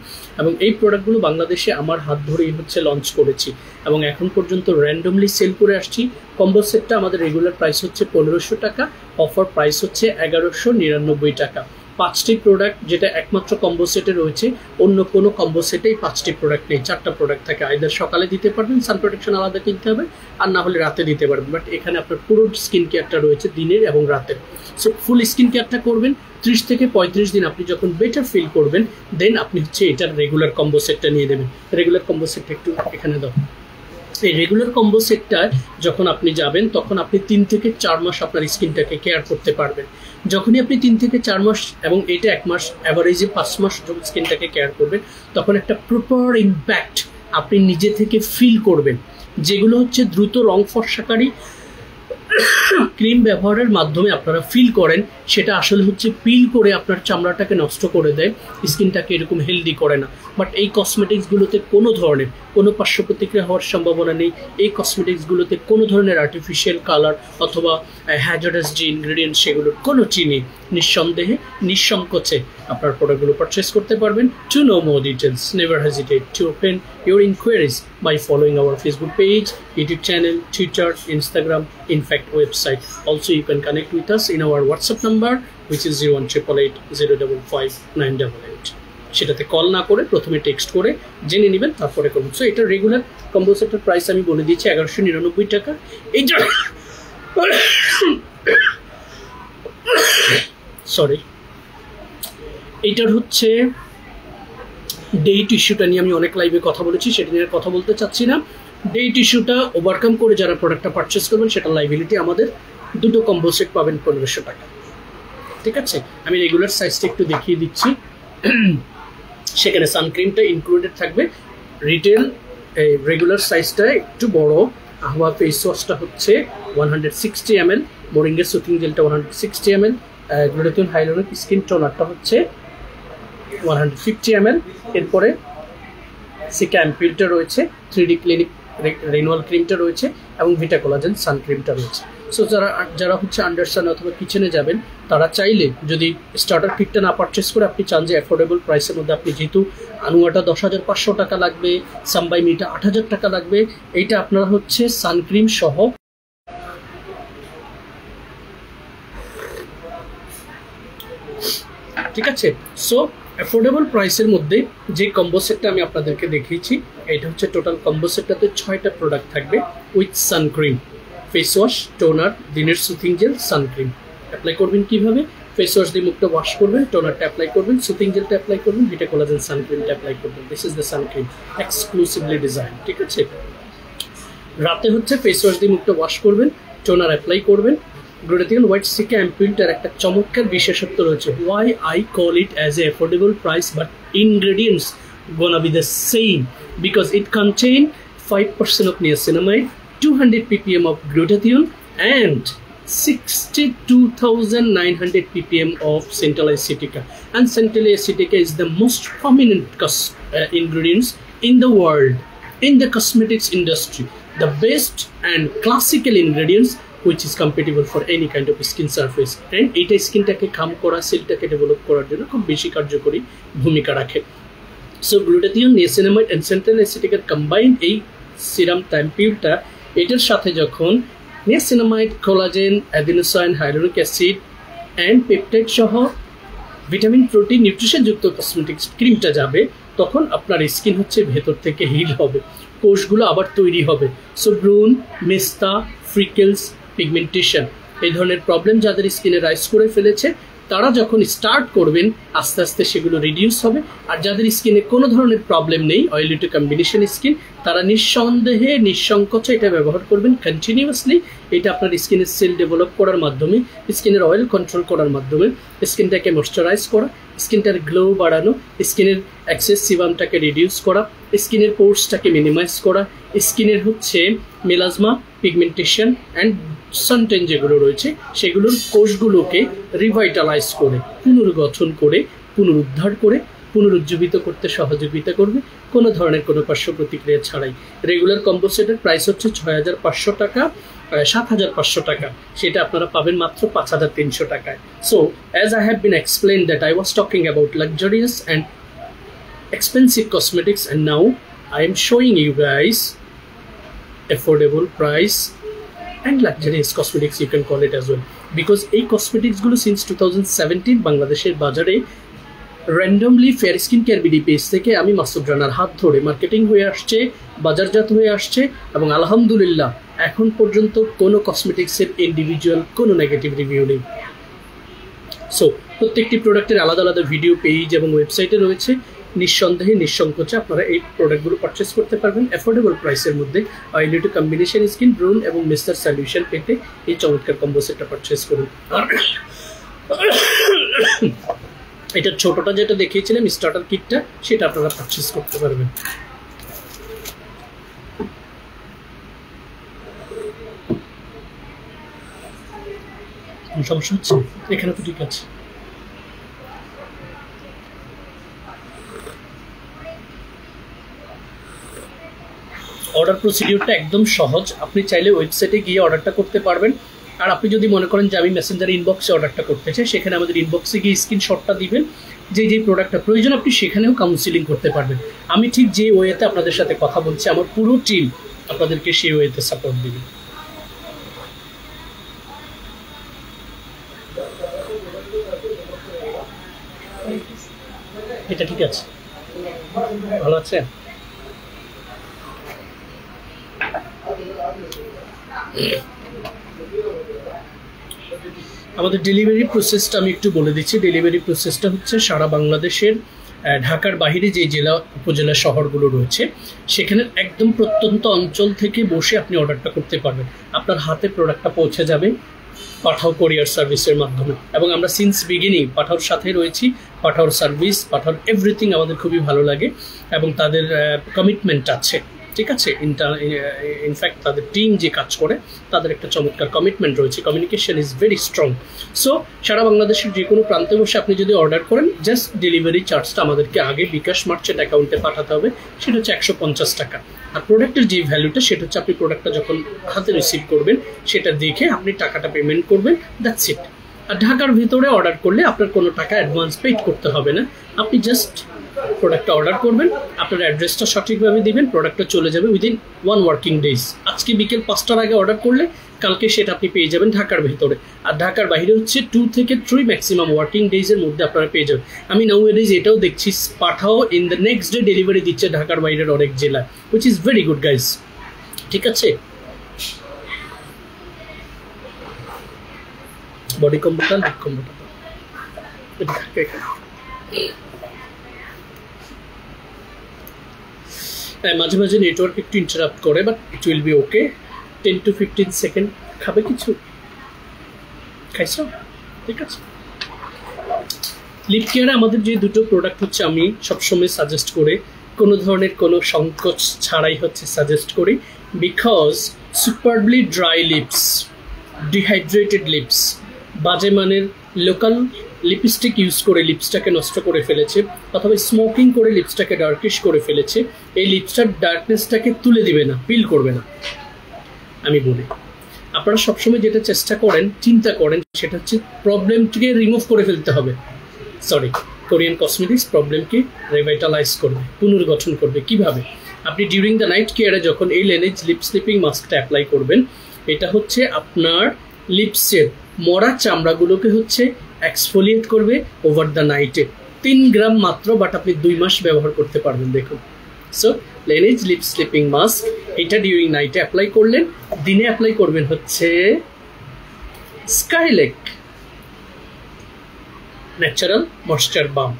এবং এই প্রোডাক্টগুলো বাংলাদেশে আমার হাত ধরেই হচ্ছে লঞ্চ করেছি এবং এখন পর্যন্ত র্যান্ডমলি সেল করে আসছি। কম্বো সেটটা আমাদের রেগুলার প্রাইস হচ্ছে 1500 টাকা, অফার প্রাইস হচ্ছে 1199 টাকা। 5টি প্রোডাক্ট, যেটা একমাত্র কম্বো সেটে রয়েছে, অন্য কোনো কম্বো সেটেই 5টি প্রোডাক্ট নেই, 4টা প্রোডাক্ট থাকে। আইদার সকালে দিতে পারবেন, সান প্রোটেকশন আলাদা কিনতে হবে, আর না হলে রাতে দিতে পারবেন। বাট এখানে আপনার পুরো স্কিন কেয়ারটা রয়েছে দিনের এবং রাতের। সো ফুল স্কিন কেয়ারটা করবেন 30 থেকে 35 দিন, আপনি যখন বেটার ফিল করবেন দেন আপনি হচ্ছে এটার রেগুলার কম্বো সেটটা নিয়ে দেবেন। রেগুলার কম্বো সেটটা একটু এখানে দাও। এই রেগুলার কম্বো সেটটায় যখন আপনি যাবেন তখন আপনি 3 থেকে 4 মাস আপনার স্কিনটাকে কেয়ার করতে পারবেন। যখনই আপনি 3 থেকে 4 মাস এবং এটা 1 মাস, অ্যাভারেজে 5 মাস যখন স্কিনটাকে কেয়ার করবেন তখন একটা প্রপার ইম্প্যাক্ট আপনি নিজে থেকে ফিল করবেন, যেগুলো হচ্ছে দ্রুত রং ফর্সাকারী ক্রিম ব্যবহারের মাধ্যমে আপনারা ফিল করেন, সেটা আসলে হচ্ছে পিল করে আপনার চামড়াটাকে নষ্ট করে দেয়, স্কিনটাকে এরকম হেলদি করে না। বাট এই কসমেটিক্সগুলোতে কোনো ধরনের কোনো পার্শ্ব প্রতিক্রিয়া হওয়ার সম্ভাবনা নেই। এই কসমেটিক্সগুলোতে কোনো ধরনের আর্টিফিশিয়াল কালার অথবা হ্যাজার্ডাস যে ইনগ্রেডিয়েন্টস সেগুলোর কোনো চিনি, নিঃসন্দেহে নিঃসংকোচে আপনার প্রোডাক্টগুলো পারচেস করতে পারবেন। To know more details, never hesitate to open your inquiries by following our Facebook page, YouTube channel, Twitter, Instagram, in fact website. Also you can connect with us in our WhatsApp number which is 01888 সেটাতে call না করে প্রথমে text করে জেনে নেবেন, তারপরে করুন। So এটা রেগুলার কম্বো সেটের প্রাইস আমি বলে দিচ্ছি 1199 টাকা। এইটা সরি, এইটার হচ্ছে ডেট ইস্যুটা নিয়ে আমি অনেক লাইভে কথা বলেছি, সেটা নিয়ে কথা বলতে চাচ্ছি না। ডেট ইস্যুটা ওভারকাম করে যারা প্রোডাক্টটা পারচেস করবেন সেটা লাইবিলিটি আমাদের, দুটো কম্বো সেট পাবেন 1500 টাকা। ঠিক আছে, আমি রেগুলার সাইজটা একটু দেখিয়ে দিচ্ছি। সেখানে সানক্রিমটা ইনক্লুডেড থাকবে। রিটেল রেগুলার সাইজটা একটু বড়। আহওয়া ফেস ওয়াশটা হচ্ছে 160 ml, মোরিঙ্গা সুথিং জেলটা 160 ml, গ্লুটাথিয়ন হাইলোরিক স্কিন টোনারটা হচ্ছে 150 ml। এরপরে সিকা অ্যাম্পিলটা রয়েছে, 3D ক্লিনিক রেনুয়াল ক্রিমটা রয়েছে এবং ভিটা কোলাজেন সানক্রিমটা রয়েছে। সো যারা হচ্ছে আন্ডারসান অথবা কিচেনে যাবেন তারা চাইলে যদি স্টার্টার কিটটা না পারচেস করে আপনি চান যে অ্যাফোর্ডেবল প্রাইসের মধ্যে, আপনি যেহেতু আনুয়াটা 10,500 টাকা লাগবে, সাম্বাই মিটা 8,000 টাকা লাগবে, এইটা আপনারা হচ্ছে সানক্রিম সহ ঠিক আছে। সো অ্যাফোর্ডেবল প্রাইসের মধ্যে যে কম্বো সেটটা আমি আপনাদেরকে দেখিয়েছি, এটা হচ্ছে টোটাল কম্বো সেটটাতে 6টা প্রোডাক্ট থাকবে with sun cream, face wash, toner, দিনের সুথিং জেল, সানক্রিম। অ্যাপ্লাই করবেন কিভাবে? ফেস ওয়াশ দিয়ে মুখটা ওয়াশ করবেন, টোনারটা অ্যাপ্লাই করবেন, সুথিং জেলটা অ্যাপ্লাই করবেন, ভিটা কোলাজেন সানক্রিমটা অ্যাপ্লাই করবেন। This is the sun cream exclusively design. ঠিক আছে, রাতে হচ্ছে ফেস ওয়াশ দিয়ে মুখটা ওয়াশ করবেন, টোনার অ্যাপ্লাই করবেন। গ্লুটাথিয়ন হোয়াইট সিকা অ্যাম্পিলটার একটা চমৎকার বিশেষত্ব রয়েছে, why I call it as a affordable price but ingredients gonna be the same because it contain 5% of niacinamide, 200 ppm of glutathione and 62,900 ppm of central acetica. And central acetica is the most prominent ingredients in the world in the cosmetics industry, the best and classical ingredients which is compatible for any kind of skin surface, and এটা স্কিনটাকে খাম করা, সেলটাকে develop করার জন্য খুব বেশি কার্যকরী ভূমিকা রাখে। So glutathione, niacinamide and centella অ্যাসিটিকের কম্বাইন্ড এই সিরাম ট্যাম্পিউলটা, এটার সাথে যখন niacinamide, collagen, adenosine, hyaluronic acid and peptide সহ ভিটামিন, প্রোটিন, নিউট্রিশনযুক্ত কসমেটিক্স ক্রিমটা যাবে, তখন আপনার স্কিন হচ্ছে ভেতর থেকে হিল হবে, কোষগুলো আবার তৈরি হবে। সো ব্রুন, মেস্তা, ফ্রিকেলস, পিগমেন্টেশন এই ধরনের প্রবলেম যাদের স্কিনে রাইজ করে ফেলেছে, তারা যখন স্টার্ট করবেন আস্তে আস্তে সেগুলো রিডিউস হবে। আর যাদের স্কিনে কোনো ধরনের প্রবলেম নেই, অয়েলি টু কম্বিনেশন স্কিন, তারা নিঃসন্দেহে নিঃসংকোচে এটা ব্যবহার করবেন কন্টিনিউয়াসলি। এটা আপনার স্কিনের সেল ডেভেলপ করার মাধ্যমে, স্কিনের অয়েল কন্ট্রোল করার মাধ্যমে, স্কিনটাকে ময়শ্চারাইজ করা, স্কিনটার গ্লো বাড়ানো, স্কিনের এক্সেস সিবামটাকে রিডিউস করা, স্কিনের পোর্সটাকে মিনিমাইজ করা, স্কিনের হচ্ছে মেলাজমা, পিগমেন্টেশন অ্যান্ড সানটেন যেগুলো রয়েছে সেগুলোর কোষগুলোকে রিভাইটালাইজ করে, পুনর্গঠন করে, পুনরুদ্ধার করে, পুনরুজ্জীবিত করতে সহযোগিতা করবে কোনো ধরনের কোনো পার্শ্ব প্রতিক্রিয়া ছাড়াই। রেগুলার কম্বো সেটের প্রাইস হচ্ছে 6,500 টাকা, 7,500 টাকা, সেটা আপনারা পাবেন মাত্র 5,300 টাকায়। So as I have been explain that I was talking about luxurious and expensive cosmetics, and now I am showing you guys affordable price and luxurious cosmetics, you can call it as well, because এই cosmetics গুলো since 2017 বাংলাদেশের বাজারে randomly fair skin care BD page থেকে আমি মাসুদ রানার হাত ধরে marketing হয়ে আসছে, বাজারজাত হয়ে আসছে, এবং আলহামদুলিল্লাহ এখন পর্যন্ত কোনো কসমেটিক্সের ইন্ডিভিজুয়াল কোনো নেগেটিভ রিভিউ নেই। সো প্রত্যেকটি প্রোডাক্টের আলাদা আলাদা ভিডিও পেজ এবং ওয়েবসাইটে রয়েছে। নিঃসন্দেহে নিঃসংকোচে আপনারা এই প্রোডাক্টগুলো পারচেস করতে পারবেন অ্যাফোর্ডেবল প্রাইসের মধ্যে। Oily two combination skin, Burne এবং মিস্টার সলিউশন পেতে এই চমৎকার কম্বো সেটটা পারচেস করুন। এটার ছোটটা যেটা দেখিয়েছিলাম স্টার্টার কিটটা, সেটা আপনারা পারচেস করতে পারবেন। সমস্যা হচ্ছে এখানে তো ঠিক আছে। অর্ডার প্রসিডিউরটা একদম সহজ। আপনি চাইলে ওয়েবসাইটে গিয়ে অর্ডারটা করতে পারবেন, আর আপনি যদি মনে করেন যে আমি মেসেঞ্জার ইনবক্সে অর্ডারটা করতে চাই, সেখানে আমাদের ইনবক্সে গিয়ে স্ক্রিনশটটা দিবেন, যে প্রোডাক্টটা প্রয়োজন আপনি সেখানেও কাউন্সিলিং করতে পারবেন। আমি ঠিক যে ওয়েতে আপনাদের সাথে কথা বলছি, আমার পুরো টিম আপনাদেরকে সেই ওয়েতে সাপোর্ট দিবে। এটা ঠিক আছে, ভালো আছে। আমাদের ডেলিভারি প্রসেসটা আমি একটু বলে দিচ্ছি। ডেলিভারি প্রসেসটা হচ্ছে সারা বাংলাদেশের ঢাকার বাইরে যে জেলা উপজেলা শহরগুলো রয়েছে সেখানে একদম প্রত্যন্ত অঞ্চল থেকে বসে আপনি অর্ডারটা করতে পারবেন। আপনার হাতে প্রোডাক্টটা পৌঁছে যাবে পাঠাও কোরিয়ার সার্ভিসের মাধ্যমে, এবং আমরা সিন্স বিগিনিং পাঠাওর সাথে রয়েছি। পাঠাওর সার্ভিস, পাঠাওর এভরিথিং আমাদের খুবই ভালো লাগে, এবং তাদের কমিটমেন্ট আছে, ঠিক আছে। ইনফ্যাক্ট তাদের টিম যে কাজ করে তাদের একটা চমৎকার কমিটমেন্ট রয়েছে, communication is very strong. So সারা বাংলাদেশের যে কোনো প্রান্তে বসে আপনি যদি অর্ডার করেন, জাস্ট ডেলিভারি চার্জটা আমাদেরকে আগে বিকাশ মার্চেন্ট অ্যাকাউন্টে পাঠাতে হবে, সেটা হচ্ছে 150 টাকা। আর প্রোডাক্টের যে ভ্যালুটা সেটা হচ্ছে আপনি প্রোডাক্টটা যখন হাতে রিসিভ করবেন সেটা দেখে আপনি টাকাটা পেমেন্ট করবেন, দ্যাটস ইট। আর ঢাকার ভিতরে অর্ডার করলে আপনার কোনো টাকা অ্যাডভান্স পেড করতে হবে না, আপনি জাস্ট প্রোডাক্টটা অর্ডার করবেন, আপনার অ্যাড্রেসটা সঠিকভাবে দিবেন, প্রোডাক্টটা চলে যাবে উইদিন 1 ওয়ার্কিং ডেজ। আজকে বিকেল 5টার আগে অর্ডার করলে কালকে সেটা আপনি পেয়ে যাবেন ঢাকার ভিতরে, আর ঢাকার বাইরে হচ্ছে 2 থেকে 3 ম্যাক্সিমাম ওয়ার্কিং ডেজের মধ্যে আপনারা পেয়ে যাবেন। আমি নাউএডেজ এটাও দেখছি Pathao in the next day delivery দিচ্ছে ঢাকার বাইরের অনেক জেলায়, which is very good guys, ঠিক আছে। বডি কম্বোটা, লিপ কম্বোটা মাঝে মাঝে নেটওয়ার্ক একটু ইন্টারাপ্ট করে, but it will be okay. 10 to 15 second খাবে কিছু খাইছো, ঠিক আছে। লিপ কেয়ারে আমাদের যে দুটো প্রোডাক্ট হচ্ছে আমি সবসময় সাজেস্ট করে কোনো ধরনের কোনো সংকোচ ছাড়াই হচ্ছে সাজেস্ট করি, because superbly dry lips, dehydrated lips, বাজে মানের লোকাল লিপস্টিক ইউজ করে লিপসটাকে নষ্ট করে ফেলেছে, অথবা স্মোকিং করে লিপসটাকে ডার্কিশ করে ফেলেছে। এই লিপসটার ডার্কনেসটাকে তুলে দিবে না, পিল করবে না। আমি বলি আপনারা সবসময় যেটা চেষ্টা করেন, চিন্তা করেন, সেটা হচ্ছে প্রবলেমটিকে রিমুভ করে ফেলতে হবে। সরি, কোরিয়ান কসমেটিক্স প্রবলেমকে রিভাইটালাইজ করবে, পুনর্গঠন করবে। কিভাবে? আপনি ডিউরিং দ্য নাইট কেয়ারে যখন এই লেনেজ লিপ স্লিপিং মাস্কটা অ্যাপ্লাই করবেন, এটা হচ্ছে আপনার লিপসের মরা চামড়াগুলোকে হচ্ছে এক্সফোলিয়েট করবে ওভার দ্য নাইটে। 3 গ্রাম মাত্র, বাট আপনি 2 মাস ব্যবহার করতে পারবেন। দেখুন, সো লেনেজ লিপ স্লিপিং মাস্ক, এটা ডিউরিং নাইটে অ্যাপ্লাই করলেন, দিনে অ্যাপ্লাই করবেন হচ্ছে স্কাইলেক ন্যাচারাল ময়েশ্চার বাম।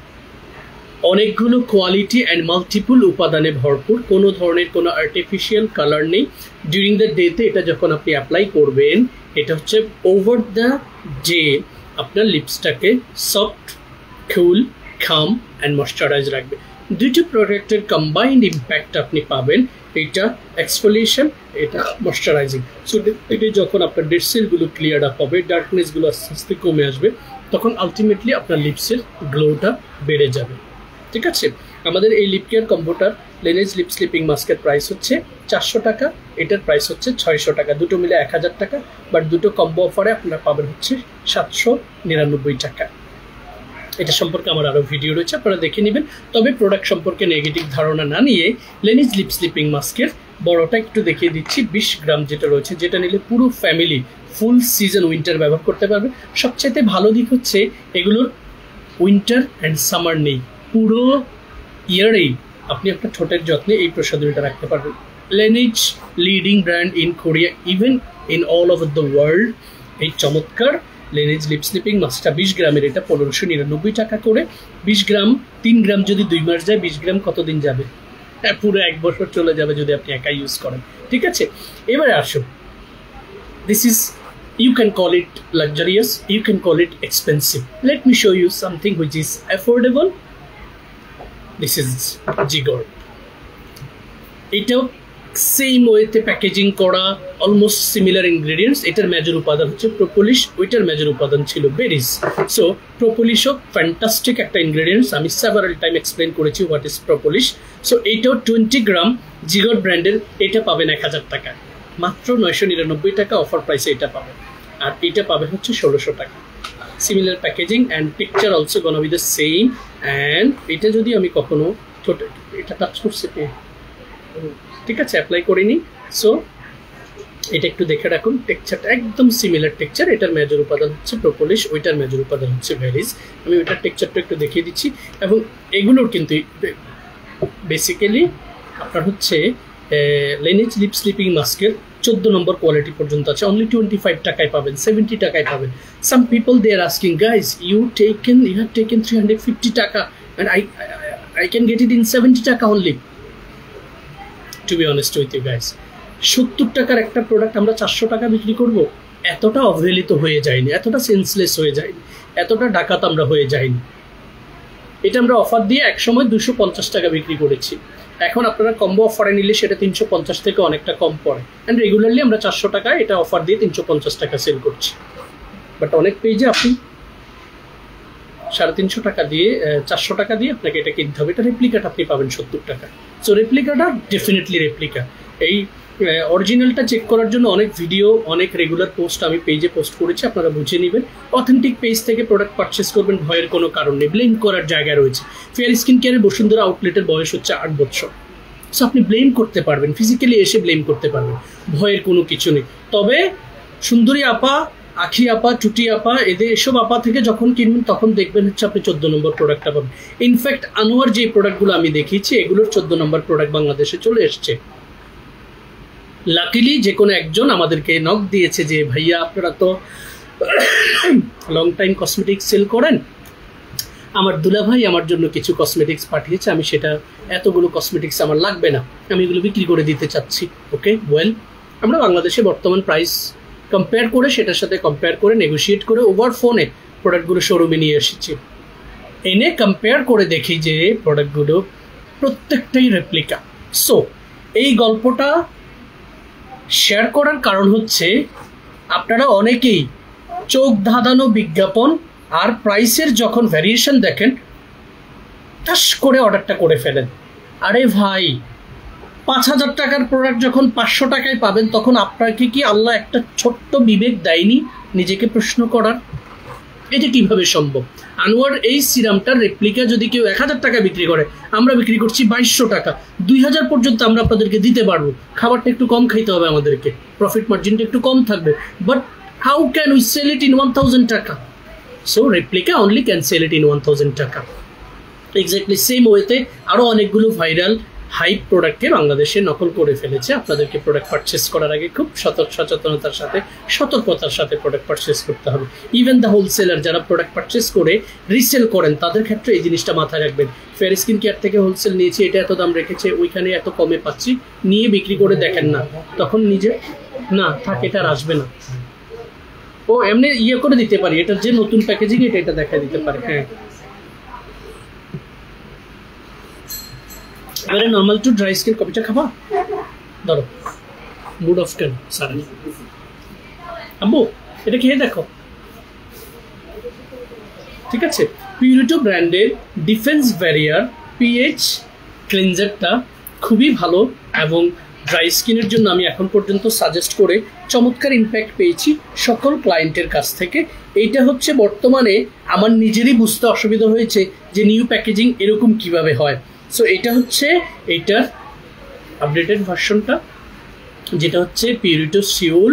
অনেকগুলো কোয়ালিটি অ্যান্ড মাল্টিপল উপাদানে ভরপুর, কোনো ধরনের কোনো আর্টিফিশিয়াল কালার নেই। ডিউরিং দ্য ডেতে এটা যখন আপনি অ্যাপ্লাই করবেন, এটা হচ্ছে ওভার দ্য ডে আপনার লিপসটাকে soft, cool, calm and moisturize রাখবে। দুইটি প্রোডাক্টের কম্বাইন্ড ইম্প্যাক্ট আপনি পাবেন, এটা এক্সফোলিয়েশন, এটা ময়েশ্চারাইজিং। সো এটা যখন আপনার ডেড সেলগুলো ক্লিয়ার আপ হবে, ডার্কনেসগুলো আস্তে আস্তে কমে আসবে, তখন আলটিমেটলি আপনার লিপসের গ্লোটা বেড়ে যাবে। ঠিক আছে। আমাদের এই লিপ কেয়ার কম্বোটার লেনেজ লিপ স্লিপিং মাস্কের প্রাইস হচ্ছে 400 টাকা, এটার প্রাইস হচ্ছে 600 টাকা, দুটো মিলে 1000 টাকা। বাট দুটো কম্বো অফারে আপনারা পাবেন হচ্ছে 799 টাকা। এটা সম্পর্কে আমার আরও ভিডিও রয়েছে, আপনারা দেখে নেবেন। তবে প্রোডাক্ট সম্পর্কে নেগেটিভ ধারণা না নিয়ে লেনিজ লিপ স্লিপিং মাস্কের বড়টা একটু দেখিয়ে দিচ্ছি। 20 গ্রাম যেটা রয়েছে, যেটা নিলে পুরো ফ্যামিলি ফুল সিজন উইন্টার ব্যবহার করতে পারবে। সবচাইতে ভালো দিক হচ্ছে এগুলোর উইন্টার অ্যান্ড সামার নেই, পুরো ইয়ারেই আপনি আপনার ঠোঁটের যত্নে এই প্রসাধনীটা রাখতে পারবেন। Laneige leading brand in Korea, even in all over the world. এই চমৎকার লেনিজ লিপ স্লিপিং মাস্কটা 20 গ্রামের, এটা 1599 টাকা করে। 20 গ্রাম, 3 গ্রাম যদি 2 মাস যায়, 20 গ্রাম কতদিন যাবে? হ্যাঁ, পুরো 1 বছর চলে যাবে যদি আপনি একা ইউজ করেন। ঠিক আছে, এবারে আসুন, this is, you can call it luxurious, you can call it expensive. Let me show you something which is affordable. This is Jigor. এটাও সেম ওয়েতে প্যাকেজিং করা, অলমোস্ট সিমিলার ইনগ্রেডিয়েন্টস। এটার মেজর উপাদান হচ্ছে প্রোপোলিশ, ওইটার মেজর উপাদান ছিল বেরিজ। সো প্রোপোলিশও ফ্যান্টাস্টিক একটা ইনগ্রেডিয়েন্টস, আমি সেভারাল টাইম এক্সপ্লেন করেছি হোয়াট ইজ প্রোপোলিশ। সো এইটাও 20 গ্রাম জিগর ব্র্যান্ডের, এটা পাবেন 1000 টাকা, মাত্র 999 টাকা অফার প্রাইসে এটা পাবেন। আর এটা পাবেন হচ্ছে 1600 টাকা। Similar packaging and picture also gonna be the same. And এটা যদি আমি কখনো ছোট, এটা টাচ করছে, ঠিক আছে, অ্যাপ্লাই করিনি। সো এটা একটু দেখে রাখুন, টেক্সচারটা একদম সিমিলার টেক্সচার। এটার মেজর উপাদান হচ্ছে প্রোপোলিশ, ওইটার মেজর উপাদান হচ্ছে ভেরিজ। আমি ওইটার টেক্সচারটা একটু দেখিয়ে দিচ্ছি। এবং এগুলোর কিন্তু বেসিক্যালি আপনার হচ্ছে লেনিজ লিপ স্লিপিং মাস্কের 14 নম্বর কোয়ালিটি পর্যন্ত আছে, অনলি 25 টাকায় পাবেন, 70 টাকায় পাবেন। Some people they are asking, guys you have taken 350 টাকা and I can get it in 70 টাকা only. To be honest with you guys, 70 টাকার একটা প্রোডাক্ট আমরা 400 টাকা বিক্রি করব, এতটা অবহেলিত হয়ে যায়নি, এতটা সেন্সলেস হয়ে যায়নি, এতটা ডাকাত আমরা হয়ে যায়নি। এটা আমরা অফার দিয়ে একসময় 250 টাকা বিক্রি করেছি। এখন আপনারা কম্বো অফারে নিলে সেটা 350 থেকে অনেকটা কম পড়ে। অ্যান্ড রেগুলারলি আমরা 400 টাকায় এটা অফার দিয়ে 350 টাকা সেল করছি। বাট অনেক পেজে আপনি 350 টাকা দিয়ে, 400 টাকা দিয়ে আপনাকে এটা কিনতে হবে। এটা রেপ্লিকাটা আপনি পাবেন 70 টাকা। সো রেপ্লিকাটা ডেফিনেটলি রেপ্লিকা। এই অরিজিনালটা চেক করার জন্য অনেক ভিডিও, অনেক রেগুলার পোস্ট আমি পেজে পোস্ট করেছি, আপনারা বুঝে নেবেন। অথেন্টিক পেজ থেকে প্রোডাক্ট পারচেস করবেন, ভয়ের কোনো কারণ নেই। ব্লেম করার জায়গা রয়েছে। ফেয়ার স্কিন কেয়ারের বসুন্ধরা আউটলেটের বয়স হচ্ছে 8 বছর। সো আপনি ব্লেম করতে পারবেন, ফিজিক্যালি এসে ব্লেম করতে পারবেন, ভয়ের কোনো কিছু নেই। তবে সুন্দরী আপা, আখি আপা, চুটি আপা, এদের এসব আপা থেকে যখন কিনবেন তখন দেখবেন হচ্ছে আপনি 14 নম্বর প্রোডাক্টটা পাবেন। ইনফ্যাক্ট আনোয়ার যে প্রোডাক্টগুলো আমি দেখিয়েছি, এগুলোর 14 নম্বর প্রোডাক্ট বাংলাদেশে চলে এসছে। লাকিলি যে কোনো একজন আমাদেরকে নক দিয়েছে যে ভাইয়া আপনারা তো লং টাইম কসমেটিক্স সেল করেন, আমার দুলা ভাই আমার জন্য কিছু কসমেটিক্স পাঠিয়েছে, আমি সেটা, এতগুলো কসমেটিক্স আমার লাগবে না, আমি এগুলো বিক্রি করে দিতে চাচ্ছি। ওকে, ওয়েল, আমরা বাংলাদেশে বর্তমান প্রাইস কম্পেয়ার করে, সেটার সাথে কম্পেয়ার করে, নেগোশিয়েট করে ওভার ফোনে প্রোডাক্টগুলো শোরুমে নিয়ে এসেছি। এনে কম্পেয়ার করে দেখি যে প্রোডাক্টগুলো প্রত্যেকটাই রেপ্লিকা। সো এই গল্পটা শেয়ার করার কারণ হচ্ছে আপনারা অনেকেই চোখ ধাঁধানো বিজ্ঞাপন আর প্রাইসের যখন ভ্যারিয়েশন দেখেন, টাস করে অর্ডারটা করে ফেলেন। আরে ভাই, 5000 টাকার প্রোডাক্ট যখন 500 টাকায় পাবেন, তখন আপনাকে কি আল্লাহ একটা ছোট্ট বিবেক দেয়নি নিজেকে প্রশ্ন করার? এটা কিভাবে সম্ভব? আনোয়ার এই সিরামটার রেপ্লিকা যদি কেউ 1000 টাকা বিক্রি করে, আমরা বিক্রি করছি 2200 টাকা, 2000 পর্যন্ত আমরা আপনাদেরকে দিতে পারবো। খাবারটা একটু কম খাইতে হবে আমাদেরকে, প্রফিট মার্জিনটা একটু কম থাকবে। But how can we sell it in 1000 টাকা? So replica only can sell it in 1000 টাকা। এক্স্যাক্টলি সেম ওয়েতে আরও অনেকগুলো ভাইরাল হাইপ প্রোডাক্টকে বাংলাদেশে নকল করে ফেলেছে। আপনাদেরকে প্রোডাক্ট পারচেস করার আগে খুব সচেতনতার সাথে, সতর্কতার সাথে প্রোডাক্ট পারচেস করতে হবে। ইভেন দ্য হোলসেলার যারা প্রোডাক্ট পারচেস করে রিসেল করেন, তাদের ক্ষেত্রে এই জিনিসটা মাথায় রাখবেন। ফেয়ার স্কিন কেয়ার থেকে হোলসেল নিয়েছি, এটা এত দাম রেখেছে, ওইখানে এত কমে পাচ্ছি, নিয়ে বিক্রি করে দেখেন না, তখন নিজে না থাক, এটা আর আসবে না। ও এমনি ইয়ে করে দিতে পারি, এটার যে নতুন প্যাকেজিং এটা দেখা দিতে পারে। হ্যাঁ, এবারে নর্মাল টু ড্রাই স্কিন কপিটা খাবা, ধরো, মুড অফ কেন সারা আব্বু, এটা খেয়ে দেখো, ঠিক আছে? পিউরিটো ব্র্যান্ডের ডিফেন্স ব্যারিয়ার পিএইচ ক্লিনজারটা খুবই ভালো এবং ড্রাই স্কিনের জন্য আমি এখন পর্যন্ত সাজেস্ট করে চমৎকার ইম্প্যাক্ট পেয়েছি সকল ক্লায়েন্টের কাছ থেকে। এইটা হচ্ছে বর্তমানে আমার নিজেরই বুঝতে অসুবিধা হয়েছে যে নিউ প্যাকেজিং এরকম কিভাবে হয়। সো এটা হচ্ছে এইটার আপডেটেড ভার্সনটা, যেটা হচ্ছে Purito Seoul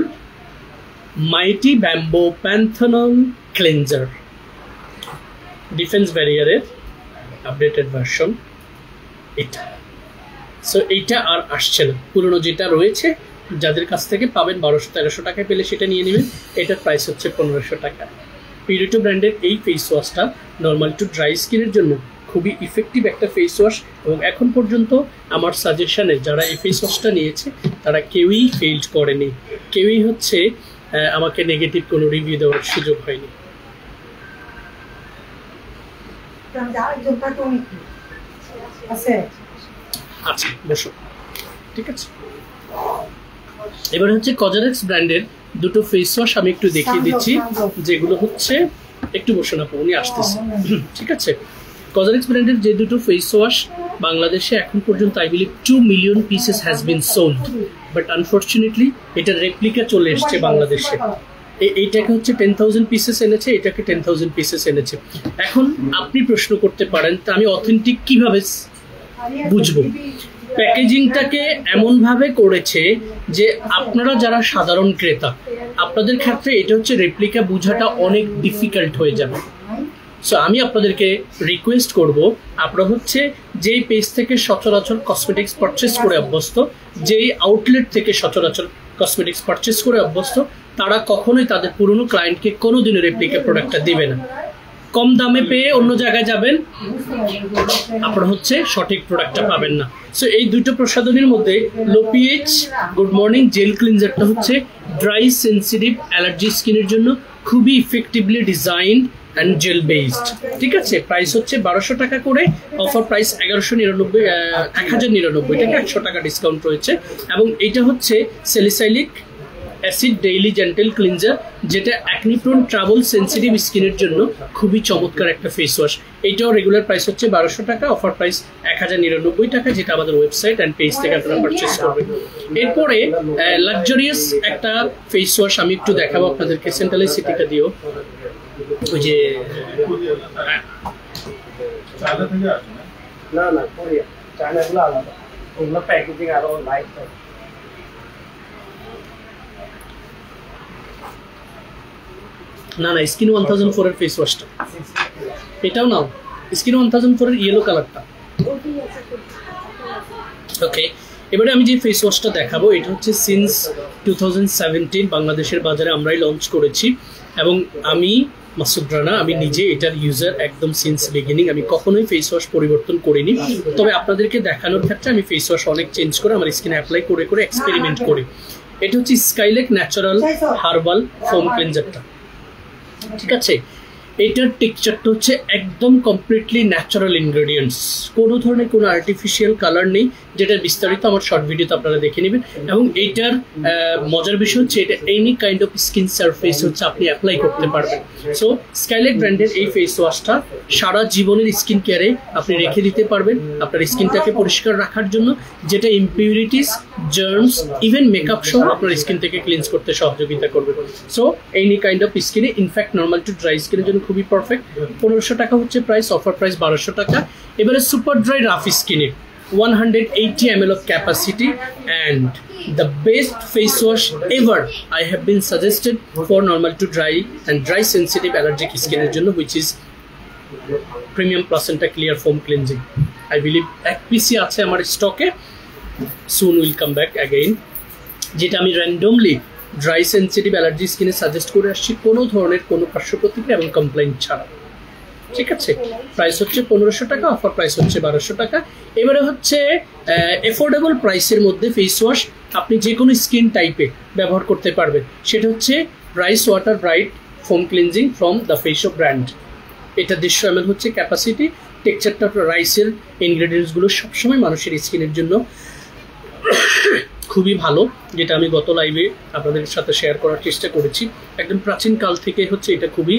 mighty bamboo panthenol cleanser defense ব্যারিয়ারের আপডেটেড ভার্সন এটা। সো এইটা আর আসছে না, পুরনো যেটা রয়েছে যাদের কাছ থেকে পাবেন 1200-1300 টাকায় পেলে সেটা নিয়ে নেবেন। এটার প্রাইস হচ্ছে 1500 টাকা। পিউরিটো ব্র্যান্ডের এই ফেস ওয়াশটা নর্মাল টু ড্রাই স্কিনের জন্য খুবই ইফেক্টিভ একটা ফেস ওয়াশ এবং এখন পর্যন্ত আমার সাজেশনে যারা এই ফেস ওয়াশটা নিয়েছে তারা কেউই ফেইল্ড করেনি, কেউই হচ্ছে আমাকে নেগেটিভ কোনো রিভিউ দেওয়ার সুযোগ হয়নি। আচ্ছা বসো, ঠিক আছে। এবার হচ্ছে কজারেক্স ব্র্যান্ডের দুটো ফেস ওয়াশ আমি একটু দেখিয়ে দিচ্ছি, যেগুলো হচ্ছে একটু বসে না উনি আসতেছে, ঠিক আছে। কজারেক্স ব্র্যান্ডের যে দুটো ফেস ওয়াশ বাংলাদেশে এখন পর্যন্ত I believe 2 million pieces has been sold, but unfortunately এটার রেপ্লিকা চলে এসছে বাংলাদেশে। এইটাকে হচ্ছে 10,000 পিসেস এনেছে, এটাকে 10,000 পিসেস এনেছে। এখন আপনি প্রশ্ন করতে পারেন তা আমি অথেন্টিক কিভাবে বুঝবো? প্যাকেজিংটাকে এমনভাবে করেছে যে আপনারা যারা সাধারণ ক্রেতা আপনাদের ক্ষেত্রে এটা হচ্ছে রেপ্লিকা বোঝাটা অনেক ডিফিকাল্ট হয়ে যাবে। সো আমি আপনাদেরকে রিকোয়েস্ট করব, আপনারা হচ্ছে যেই পেজ থেকে সচরাচর কসমেটিক্স পারচেস করে অভ্যস্ত, যেই আউটলেট থেকে সচরাচর কসমেটিক্স পারচেস করে অভ্যস্ত, তারা কখনোই তাদের পুরনো ক্লায়েন্টকে কোনোদিনও রেপ্লিকা প্রোডাক্টটা দেবে না। কম দামে পেয়ে অন্য জায়গায় যাবেন, আপনারা হচ্ছে সঠিক প্রোডাক্টটা পাবেন না। সো এই দুটো প্রসাধনীর মধ্যে low pH good morning gel ক্লিনজারটা হচ্ছে ড্রাই সেন্সিটিভ অ্যালার্জি স্কিনের জন্য খুবই effectively design and gel based, ঠিক আছে। প্রাইস হচ্ছে 1200 টাকা করে, অফার প্রাইস 1099 টাকা, 100 টাকা ডিসকাউন্ট রয়েছে। এবং এটা হচ্ছে salicylic acid daily gentle cleanser, যেটা অ্যাকনি প্রোন ট্রাভেল সেন্সিটিভ স্কিনের জন্য খুবই চমৎকার একটা ফেস ওয়াশ। এইটাও রেগুলার প্রাইস হচ্ছে 1200 টাকা, অফার প্রাইস 1099 টাকা, যেটা আমাদের ওয়েবসাইট অ্যান্ড পেজ থেকে আপনারা পারচেস করবেন। এরপরে লাক্সারিয়াস একটা ফেস ওয়াশ আমি একটু দেখাবো আপনাদেরকে, সেন্ট্রাল সিটিটা দিও। ওই যে না কোরিয়া চায়নাগুলো আলাদা, ওগুলো প্যাকেজিং আরো লাইট। না স্কিন 1004 এর ফেস ওয়াশটা, এটাও নাও স্কিন 1004 এর ইয়েলো কালারটা। ওকে, এবারে আমি যে ফেস ওয়াশটা দেখাবো এটা হচ্ছে সিন্স 2017 বাংলাদেশের বাজারে আমরাই লঞ্চ করেছি এবং আমি মাসুদ রানা, আমি নিজে এটার ইউজার একদম সিন্স বিগিনিং। আমি কখনোই ফেস ওয়াশ পরিবর্তন করিনি, তবে আপনাদেরকে দেখানোর ক্ষেত্রে আমি ফেস ওয়াশ অনেক চেঞ্জ করে আমার স্কিনে অ্যাপ্লাই করে করে এক্সপেরিমেন্ট করি। এটা হচ্ছে স্কাইলেক ন্যাচারাল হার্বাল ফোম ক্লিনজারটা, ঠিক আছে। এটার টেক্সচারটা হচ্ছে একদম কমপ্লিটলি ন্যাচারাল ইনগ্রেডিয়েন্টস, কোনো ধরনের কোনো আর্টিফিশিয়াল কালার নেই, যেটার বিস্তারিত আমার শর্ট ভিডিওতে আপনারা দেখে নেবেন। এবং এইটার মজার বিষয় হচ্ছে এটা any kind of skin surface হচ্ছে আপনি অ্যাপ্লাই করতে পারবেন। সো স্কাইলেক ব্র্যান্ডের এই ফেস ওয়াশটা সারা জীবনের স্কিন কেয়ারে আপনি রেখে দিতে পারবেন আপনার স্কিনটাকে পরিষ্কার রাখার জন্য, যেটা ইমপিউরিটিস, জার্মস, ইভেন মেকআপ সহ আপনার স্কিন থেকে ক্লিনস করতে সহযোগিতা করবে। সো এনি কাইন্ড অফ স্কিনে, ইনফ্যাক্ট নর্মাল টু ড্রাই স্কিনের জন্য খুবই পারফেক্ট। 1500 টাকা হচ্ছে প্রাইস, অফার প্রাইস 1200 টাকা। এবারে সুপার ড্রাই রাফ স্কিনে 180 ml of capacity and the best face wash ever I have been suggested for normal to dry and dry sensitive allergic skin এর জন্য, which is Premium Placenta Clear Foam Cleansing. I believe এক পিসি আছে আমার স্টকে, soon will come back again, যেটা আমি randomly dry sensitive allergy স্কিনে suggest করে আসছি কোনো ধরনের কোনো পার্শ্ব প্রতিক্রিয়া এবং কমপ্লেইন ছাড়া, ঠিক আছে। প্রাইস হচ্ছে 1500 টাকা, অফার প্রাইস হচ্ছে 1200 টাকা। এবারে হচ্ছে এফোর্ডেবল প্রাইসের মধ্যে ফেস ওয়াশ আপনি যে কোনো স্কিন টাইপে ব্যবহার করতে পারবেন, সেটা হচ্ছে rice water bright foam cleansing from the face of brand. এটা 150 ml হচ্ছে ক্যাপাসিটি। টেক্সচারটা রাইসের ইনগ্রেডিয়েন্টসগুলো সবসময় মানুষের স্কিনের জন্য খুবই ভালো, যেটা আমি গত লাইভে আপনাদের সাথে শেয়ার করার চেষ্টা করেছি। একদম প্রাচীন কাল থেকে হচ্ছে এটা খুবই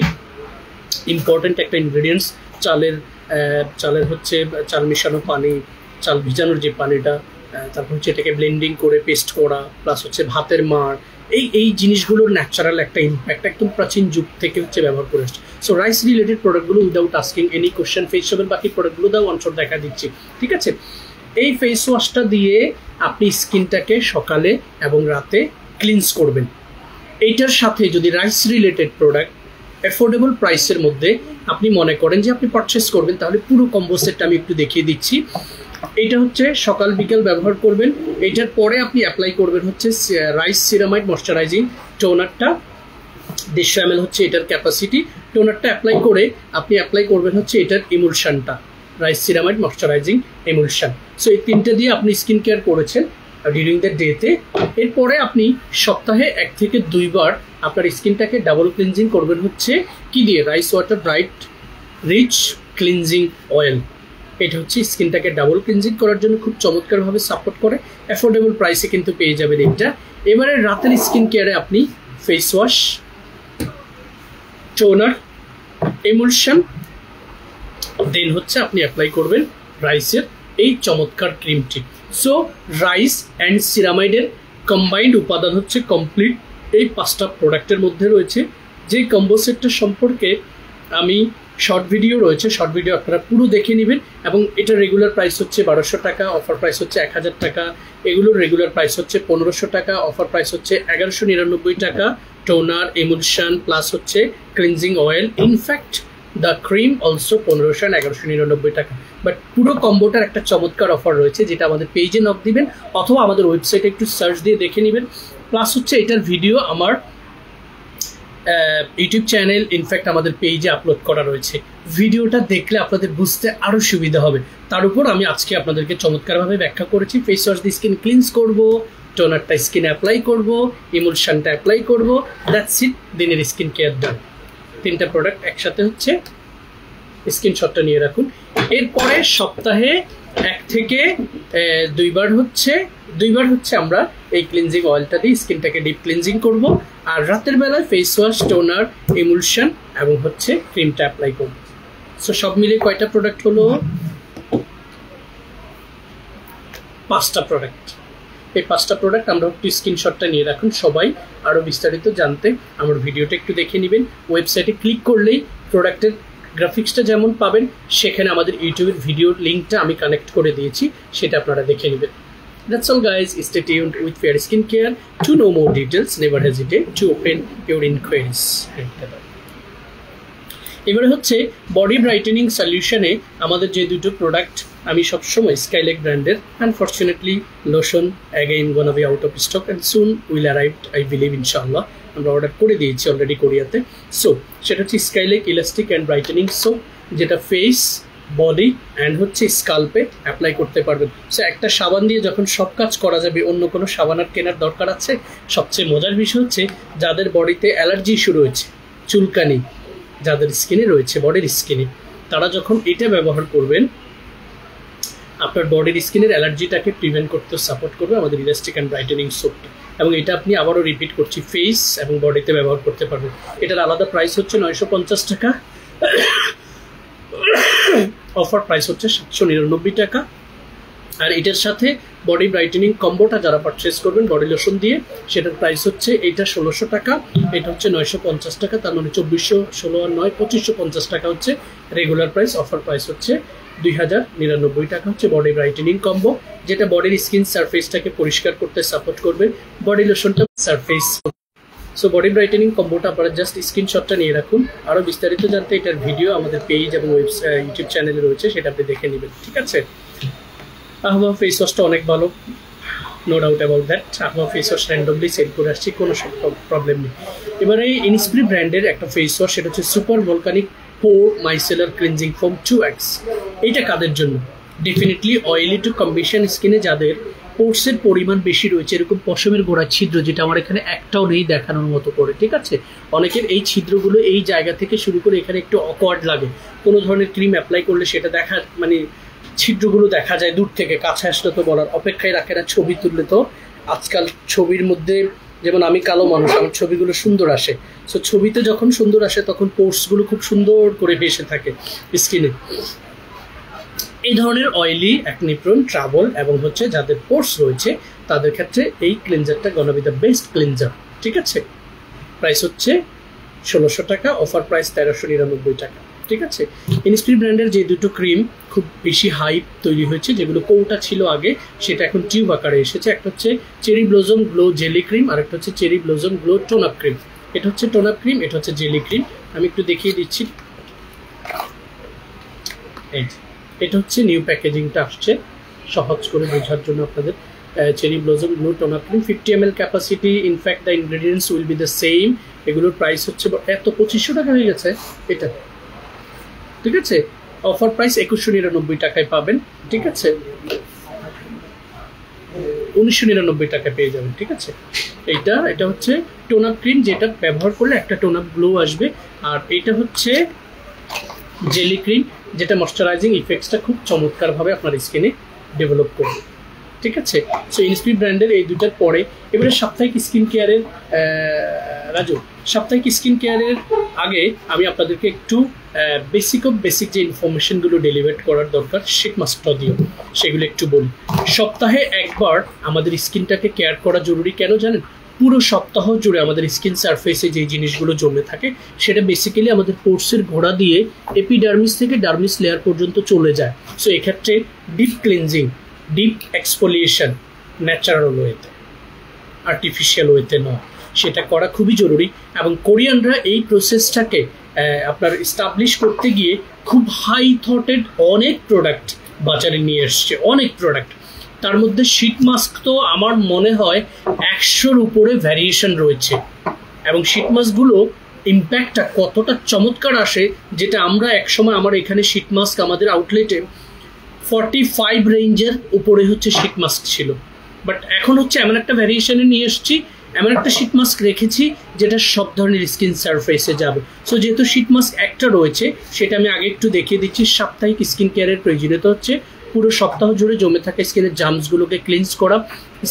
ইম্পর্টেন্ট একটা ইনগ্রেডিয়েন্টস। চালের চালের হচ্ছে চাল মিশানো পানি, চাল ভিজানোর যে পানিটা, তারপর হচ্ছে এটাকে ব্লেন্ডিং করে পেস্ট করা, প্লাস হচ্ছে ভাতের মাড়, এই জিনিসগুলোর ন্যাচারাল একটা ইম্প্যাক্ট একদম প্রাচীন যুগ থেকে হচ্ছে ব্যবহার করে আসছে। সো রাইস রিলেটেড প্রোডাক্টগুলো without asking any question, face ওয়াশের বাকি প্রোডাক্টগুলো দাও অনশট দেখা দিচ্ছি, ঠিক আছে। এই ফেস ওয়াশটা দিয়ে আপনি স্কিনটাকে সকালে এবং রাতে ক্লিনস করবেন। এইটার সাথে যদি রাইস রিলেটেড প্রোডাক্ট অ্যাফোর্ডেবল প্রাইসের মধ্যে আপনি মনে করেন যে আপনি পারচেস করবেন, তাহলে পুরো কম্বো সেটটা আমি একটু দেখিয়ে দিচ্ছি। এটা হচ্ছে সকাল বিকেল ব্যবহার করবেন। এইটার পরে আপনি অ্যাপ্লাই করবেন হচ্ছে রাইস সিরামাইড ময়শ্চারাইজিং টোনারটা, 150 ml হচ্ছে এটার ক্যাপাসিটি। টোনারটা অ্যাপ্লাই করে আপনি অ্যাপ্লাই করবেন হচ্ছে এটার ইমুলশনটা, রাইস সিরামাইড ময়শ্চারাইজিং ইমুলশন। সো এই তিনটে দিয়ে আপনি স্কিন কেয়ার করেছেন ডিউরিং দ্য ডেতে। এরপরে আপনি সপ্তাহে 1 থেকে 2 বার আপনার স্কিনটাকে ডাবল ক্লিনজিং করবেন হচ্ছে কি দিয়ে, rice water bright rich cleansing oil. এটা হচ্ছে স্কিনটাকে ডাবল ক্লিনজিং করার জন্য খুব চমৎকারভাবে সাপোর্ট করে, অ্যাফোর্ডেবল প্রাইসে কিন্তু পেয়ে যাবেন এইটা। এবারে রাতের স্কিন কেয়ারে আপনি ফেস ওয়াশ, টোনার, এমুলশন, দেন হচ্ছে আপনি অ্যাপ্লাই করবেন রাইসের এই চমৎকার ক্রিমটি। সো রাইস অ্যান্ড সিরামাইডের কম্বাইন্ড উপাদান হচ্ছে কমপ্লিট এই 5টা প্রোডাক্টের মধ্যে রয়েছে। যে কম্বো সেটটা সম্পর্কে আমি শর্ট ভিডিও রয়েছে, শর্ট ভিডিও আপনারা পুরো দেখে নেবেন। এবং এটার রেগুলার প্রাইস হচ্ছে 1200 টাকা, অফার প্রাইস হচ্ছে 1000 টাকা। এগুলোর রেগুলার প্রাইস হচ্ছে 1500 টাকা, অফার প্রাইস হচ্ছে 1199 টাকা। টোনার, এমুলশন প্লাস হচ্ছে cleansing oil, in fact the cream also 1500 and 1199 টাকা। বাট পুরো কম্বোটার একটা চমৎকার অফার রয়েছে, যেটা আমাদের পেজে নক দিবেন অথবা আমাদের ওয়েবসাইটে একটু সার্চ দিয়ে দেখে নেবেন। প্লাস হচ্ছে এটার ভিডিও আমার ইউটিউব চ্যানেল, ইনফ্যাক্ট আমাদের পেজে আপলোড করা রয়েছে। ভিডিওটা দেখলে আপনাদের বুঝতে আরও সুবিধা হবে। তার উপর আমি আজকে আপনাদেরকে চমৎকারভাবে ব্যাখ্যা করেছি। ফেস ওয়াশ দিয়ে স্কিন ক্লিনস করবো, টোনারটা স্কিন অ্যাপ্লাই করবো, ইমুলশনটা অ্যাপ্লাই করবো, দ্যাটস ইট, দিনের স্কিন কেয়ার ডান। 3টা প্রোডাক্ট একসাথে হচ্ছে, স্ক্রিনশটটা নিয়ে রাখুন। এরপরে সপ্তাহে 1 থেকে 2 বার হচ্ছে আমরা এই ক্লিনজিং অয়েলটা দিয়ে স্কিনটাকে ডিপ ক্লিনজিং করব। আর রাতের বেলায় ফেস ওয়াশ, টোনার, ইমুলশন এবং হচ্ছে ক্রিমটা অ্যাপ্লাই করব। সো সব মিলে কয়টা প্রোডাক্ট হলো? 5টা প্রোডাক্ট। এই 5টা প্রোডাক্ট আমরা একটু স্ক্রিনশটটা নিয়ে রাখুন। সবাই আরও বিস্তারিত জানতে আমার ভিডিওটা একটু দেখে নেবেন। ওয়েবসাইটে ক্লিক করলেই প্রোডাক্টের গ্রাফিক্সটা যেমন পাবেন, সেখানে আমাদের ইউটিউবের ভিডিওর লিঙ্কটা আমি কানেক্ট করে দিয়েছি, সেটা আপনারা দেখে নেবেন। That's all guys, stay tuned with Fair Skin Care. To know more details, never hesitate to open your inquiries. এবারে হচ্ছে বডি ব্রাইটেনিং সলিউশনে আমাদের যে দুটো প্রোডাক্ট আমি সবসময় স্কাইলেক ব্র্যান্ডের, unfortunately lotion again gonna be out of stock and soon will arrive, I believe ইনশাআল্লাহ। আমরা অর্ডার করে দিয়েছি অলরেডি কোরিয়াতে। সো সেটা হচ্ছে স্কাইলেক ইলাস্টিক অ্যান্ড ব্রাইটেনিং সোপ, যেটা ফেস, বডি অ্যান্ড হচ্ছে স্কাল্পে অ্যাপ্লাই করতে পারবেন। সো একটা সাবান দিয়ে যখন সব কাজ করা যাবে, অন্য কোনো সাবান আর কেনার দরকার আছে? সবচেয়ে মজার বিষয় হচ্ছে যাদের বডিতে অ্যালার্জি ইস্যু রয়েছে, চুলকানি যাদের স্কিনে রয়েছে, বডির স্কিনে, তারা যখন এটা ব্যবহার করবেন আপনার বডির স্কিনের অ্যালার্জিটাকে প্রিভেন্ট করতে সাপোর্ট করবে আমাদের ইলাস্টিক অ্যান্ড ব্রাইটেনিং সোপটা। এবং এটা আপনি আবারও রিপিট করছি, ফেস এবং বডিতে ব্যবহার করতে পারবেন। এটার আলাদা প্রাইস হচ্ছে 950 টাকা, অফার প্রাইস হচ্ছে 799 টাকা। আর এটার সাথে বডি ব্রাইটেনিং কম্বোটা যারা পারচেস করবেন বডি লোশন দিয়ে, সেটার প্রাইস হচ্ছে এটা 1600 টাকা, এটা হচ্ছে 950 টাকা। তার মানে 2416 আর 9 2550 টাকা হচ্ছে রেগুলার প্রাইস। অফার প্রাইস হচ্ছে 2099 টাকা হচ্ছে বডি ব্রাইটেনিং কম্বো, যেটা বডির স্কিন সারফেসটাকে পরিষ্কার করতে সাপোর্ট করবে। বডি লোশনটা সারফেস। সো বডি ব্রাইটেনিং কম্বোটা আপনারা জাস্ট স্ক্রিনশটটা নিয়ে রাখুন। আরও বিস্তারিত জানতে এটার ভিডিও আমাদের পেজ এবং ইউটিউব চ্যানেলে রয়েছে, সেটা আপনি দেখে নেবেন, ঠিক আছে। আহমা ফেস ওয়াশটা অনেক ভালো, নো ডাউট অ্যাবাউট দ্যাট। আহমা ফেস ওয়াশ র্যান্ডমলি সেল করে আসছি, কোনো প্রবলেম নেই। এবারে ইনস্প্রি ব্র্যান্ডের একটা ফেস ওয়াশ, সেটা হচ্ছে সুপার ভলকানিক পোর মাইসেলার ক্লিনজিং ফোম 2x। এইটা কাদের জন্য? ডেফিনেটলি অয়েলি টু কম্বিশন স্কিনে যাদের পোর্সের পরিমাণ বেশি রয়েছে, এরকম পশমের গোড়ার ছিদ্র, যেটা আমার এখানে একটাও নেই দেখানোর মতো করে, ঠিক আছে। অনেকের এই ছিদ্রগুলো এই জায়গা থেকে শুরু করে এখানে একটু অকওয়ার্ড লাগে, কোনো ধরনের ক্রিম অ্যাপ্লাই করলে সেটা দেখা, মানে ছিদ্রগুলো দেখা যায় দূর থেকে, কাছে আসলে তো বলার অপেক্ষায় রাখে না, ছবি তুললে তো আজকাল ছবির মধ্যে, যেমন আমি কালো মানুষ, আমার ছবিগুলো সুন্দর আসে। সো ছবিতে যখন সুন্দর আসে তখন পোর্সগুলো খুব সুন্দর করে ভেসে থাকে স্কিনে। এই ধরনের অয়েলি, অ্যাকনি প্রোন, ট্রাবল এবং হচ্ছে যাদের পোর্স রয়েছে তাদের ক্ষেত্রে এই ক্লিনজারটা gonna be the best cleanser. ঠিক আছে, প্রাইস হচ্ছে 1600 টাকা, অফার প্রাইস 1399 টাকা। ঠিক আছে, ইনস্পিরিট ব্র্যান্ডের যে দুটো ক্রিম খুব বেশি হাইপ তৈরি হয়েছে, যেগুলো কৌটা ছিল আগে সেটা এখন টিউব আকারে এসেছে। একটা হচ্ছে cherry blossom glow jelly cream, আর একটা হচ্ছে cherry blossom glow tone up cream. এটা হচ্ছে টোন আপ ক্রিম, এটা হচ্ছে জেলি ক্রিম। আমি একটু দেখিয়ে দিচ্ছি। এটা হচ্ছে নিউ প্যাকেজিংটা আসছে সহজ করে বোঝার জন্য আপনাদের। Cherry blossom glow tone up cream 50 ml capacity, in fact the ingredients will be the same. এগুলোর প্রাইস হচ্ছে এত 2500 টাকা হয়ে গেছে এটা। ঠিক আছে, অফার প্রাইস 2199 টাকায় পাবেন। ঠিক আছে, 1999 টাকায় পেয়ে যাবেন। ঠিক আছে, এটা হচ্ছে টোন আপ ক্রিম, যেটা ব্যবহার করলে একটা টোন আপ গ্লো আসবে। আর এটা হচ্ছে জেলি ক্রিম, যেটা ময়শ্চারাইজিং ইফেক্টসটা খুব চমৎকারভাবে আপনার স্কিনে ডেভেলপ করবে। ঠিক আছে, সো ইনস্পিরিট ব্র্যান্ডের এই দুটার পরে এবারে সাপ্তাহিক স্কিন কেয়ারের রাজু, সাপ্তাহিক স্কিন কেয়ারের আগে আমি আপনাদেরকে একটু বেসিক যে ইনফরমেশনগুলো ডেলিভার করার দরকার শীট মাস্কটা দিও, সেগুলো একটু বলি। সপ্তাহে একবার আমাদের স্কিনটাকে কেয়ার করা জরুরি। কেন জানেন? পুরো সপ্তাহ জুড়ে আমাদের স্কিন সারফেসে যে জিনিসগুলো জমে থাকে সেটা বেসিক্যালি আমাদের পোর্সের ঘোড়া দিয়ে এপিডার্মিস থেকে ডার্মিস লেয়ার পর্যন্ত চলে যায়। সো এক্ষেত্রে deep cleansing, deep exfoliation natural ওয়েতে, আর্টিফিশিয়াল ওয়েতে নয়, সেটা করা খুবই জরুরি। এবং কোরিয়ানরা এই প্রসেসটাকে আপনার এস্টাবলিশ করতে গিয়ে খুব হাই থটেড অনেক প্রোডাক্ট বাজারে নিয়ে এসছে, অনেক প্রোডাক্ট। তার মধ্যে শীট মাস্ক তো আমার মনে হয় 100-র উপরে ভ্যারিয়েশন রয়েছে। এবং শীট মাস্কগুলো ইম্প্যাক্টটা কতটা চমৎকার আসে, যেটা আমরা একসময় আমার এখানে শীট মাস্ক আমাদের আউটলেটে 45 রেঞ্জের উপরে হচ্ছে শীট মাস্ক ছিল। বাট এখন হচ্ছে এমন একটা ভ্যারিয়েশনে নিয়ে এসেছি, এমন একটা শীট মাস্ক রেখেছি যেটা সব ধরনের স্কিন সারফেসে যাবে। সো যেহেতু শীট মাস্ক একটা রয়েছে, সেটা আমি আগে একটু দেখিয়ে দিচ্ছি। সাপ্তাহিক স্কিন কেয়ারের প্রয়োজনীয়তা হচ্ছে পুরো সপ্তাহ জুড়ে জমে থাকা স্কিনের জার্মসগুলোকে ক্লিনস করা,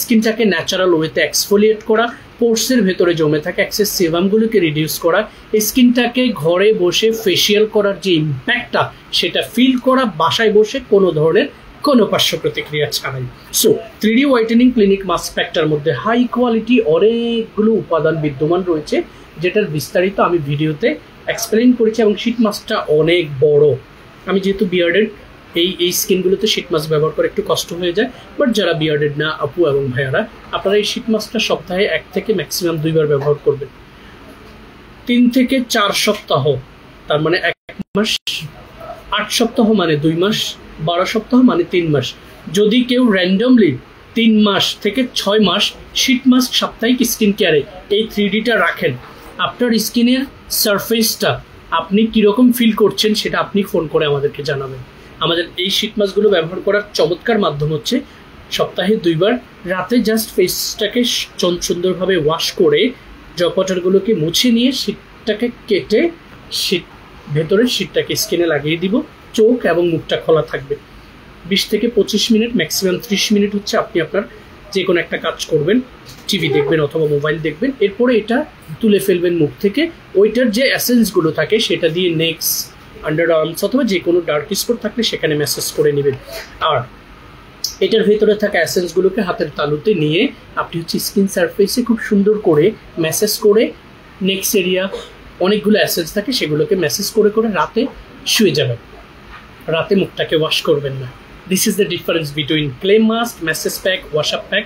স্কিনটাকে ন্যাচারাল ওয়েতে এক্সফোলিয়েট করা, পোর্সের ভেতরে জমে থাকা এক্সেস সেবামগুলোকে রিডিউস করা, স্কিনটাকে ঘরে বসে ফেসিয়াল করার যে ইম্প্যাক্টটা সেটা ফিল করা, বাসায় বসে কোনো ধরনের কোনো পার্শ্ব প্রতিক্রিয়া ছাড়াই। So 3D whitening clinic mask প্যাকটার মধ্যে হাই কোয়ালিটি অনেকগুলো উপাদান বিদ্যমান রয়েছে, যেটার বিস্তারিত আমি ভিডিওতে এক্সপ্লেইন করেছি। এবং শীট মাস্কটা অনেক বড়। আমি যেহেতু বিয়ার্ডেড, এই স্কিনগুলোতে শীট মাস্ক ব্যবহার করে একটু কষ্ট হয়ে যায়। বাট যারা বিয়ার্ডেড না আপু এবং ভাইয়ারা, আপনারা এই শীট মাস্কটা সপ্তাহে 1 থেকে ম্যাক্সিমাম 2 বার ব্যবহার করবেন। 3 থেকে 4 সপ্তাহ, তার মানে 1 মাস, 8 সপ্তাহ মানে 2 মাস, 12 সপ্তাহ মানে 3 মাস। যদি কেউ র্যান্ডমলি 3 মাস থেকে 6 মাস শীট মাস্ক সাপ্তাহিক স্কিন কেয়ারে এই 3Dটা রাখেন, আপনার স্কিনের সারফেসটা আপনি কীরকম ফিল করছেন সেটা আপনি ফোন করে আমাদেরকে জানাবেন। আমাদের এই শীট মাস্কগুলো ব্যবহার করার চমৎকার মাধ্যম হচ্ছে সপ্তাহে 2 বার রাতে জাস্ট ফেসটাকে সুন্দরভাবে ওয়াশ করে জপটারগুলোকে মুছে নিয়ে শীটটাকে কেটে ভেতরের শীটটাকে স্কিনে লাগিয়ে দিব। চোখ এবং মুখটা খোলা থাকবে। 20 থেকে 25 মিনিট, ম্যাক্সিমাম 30 মিনিট হচ্ছে আপনি আপনার যে কোনো একটা কাজ করবেন, টিভি দেখবেন অথবা মোবাইল দেখবেন। এরপরে এটা তুলে ফেলবেন মুখ থেকে। ওইটার যে এসেন্সগুলো থাকে সেটা দিয়ে নেক্স, আন্ডার আর্মস অথবা যে কোনো ডার্ক স্পট থাকলে সেখানে ম্যাসেজ করে নেবেন। আর এটার ভেতরে থাকা এসেন্সগুলোকে হাতের তালুতে নিয়ে আপনি হচ্ছে স্কিন সারফেসে খুব সুন্দর করে ম্যাসেজ করে, নেক্সট এরিয়া অনেকগুলো এসেন্স থাকে সেগুলোকে ম্যাসেজ করে করে রাতে শুয়ে যাবেন। রাতে মুখটাকে ওয়াশ করবেন না। This is the difference between clay mask, massage pack, wash up pack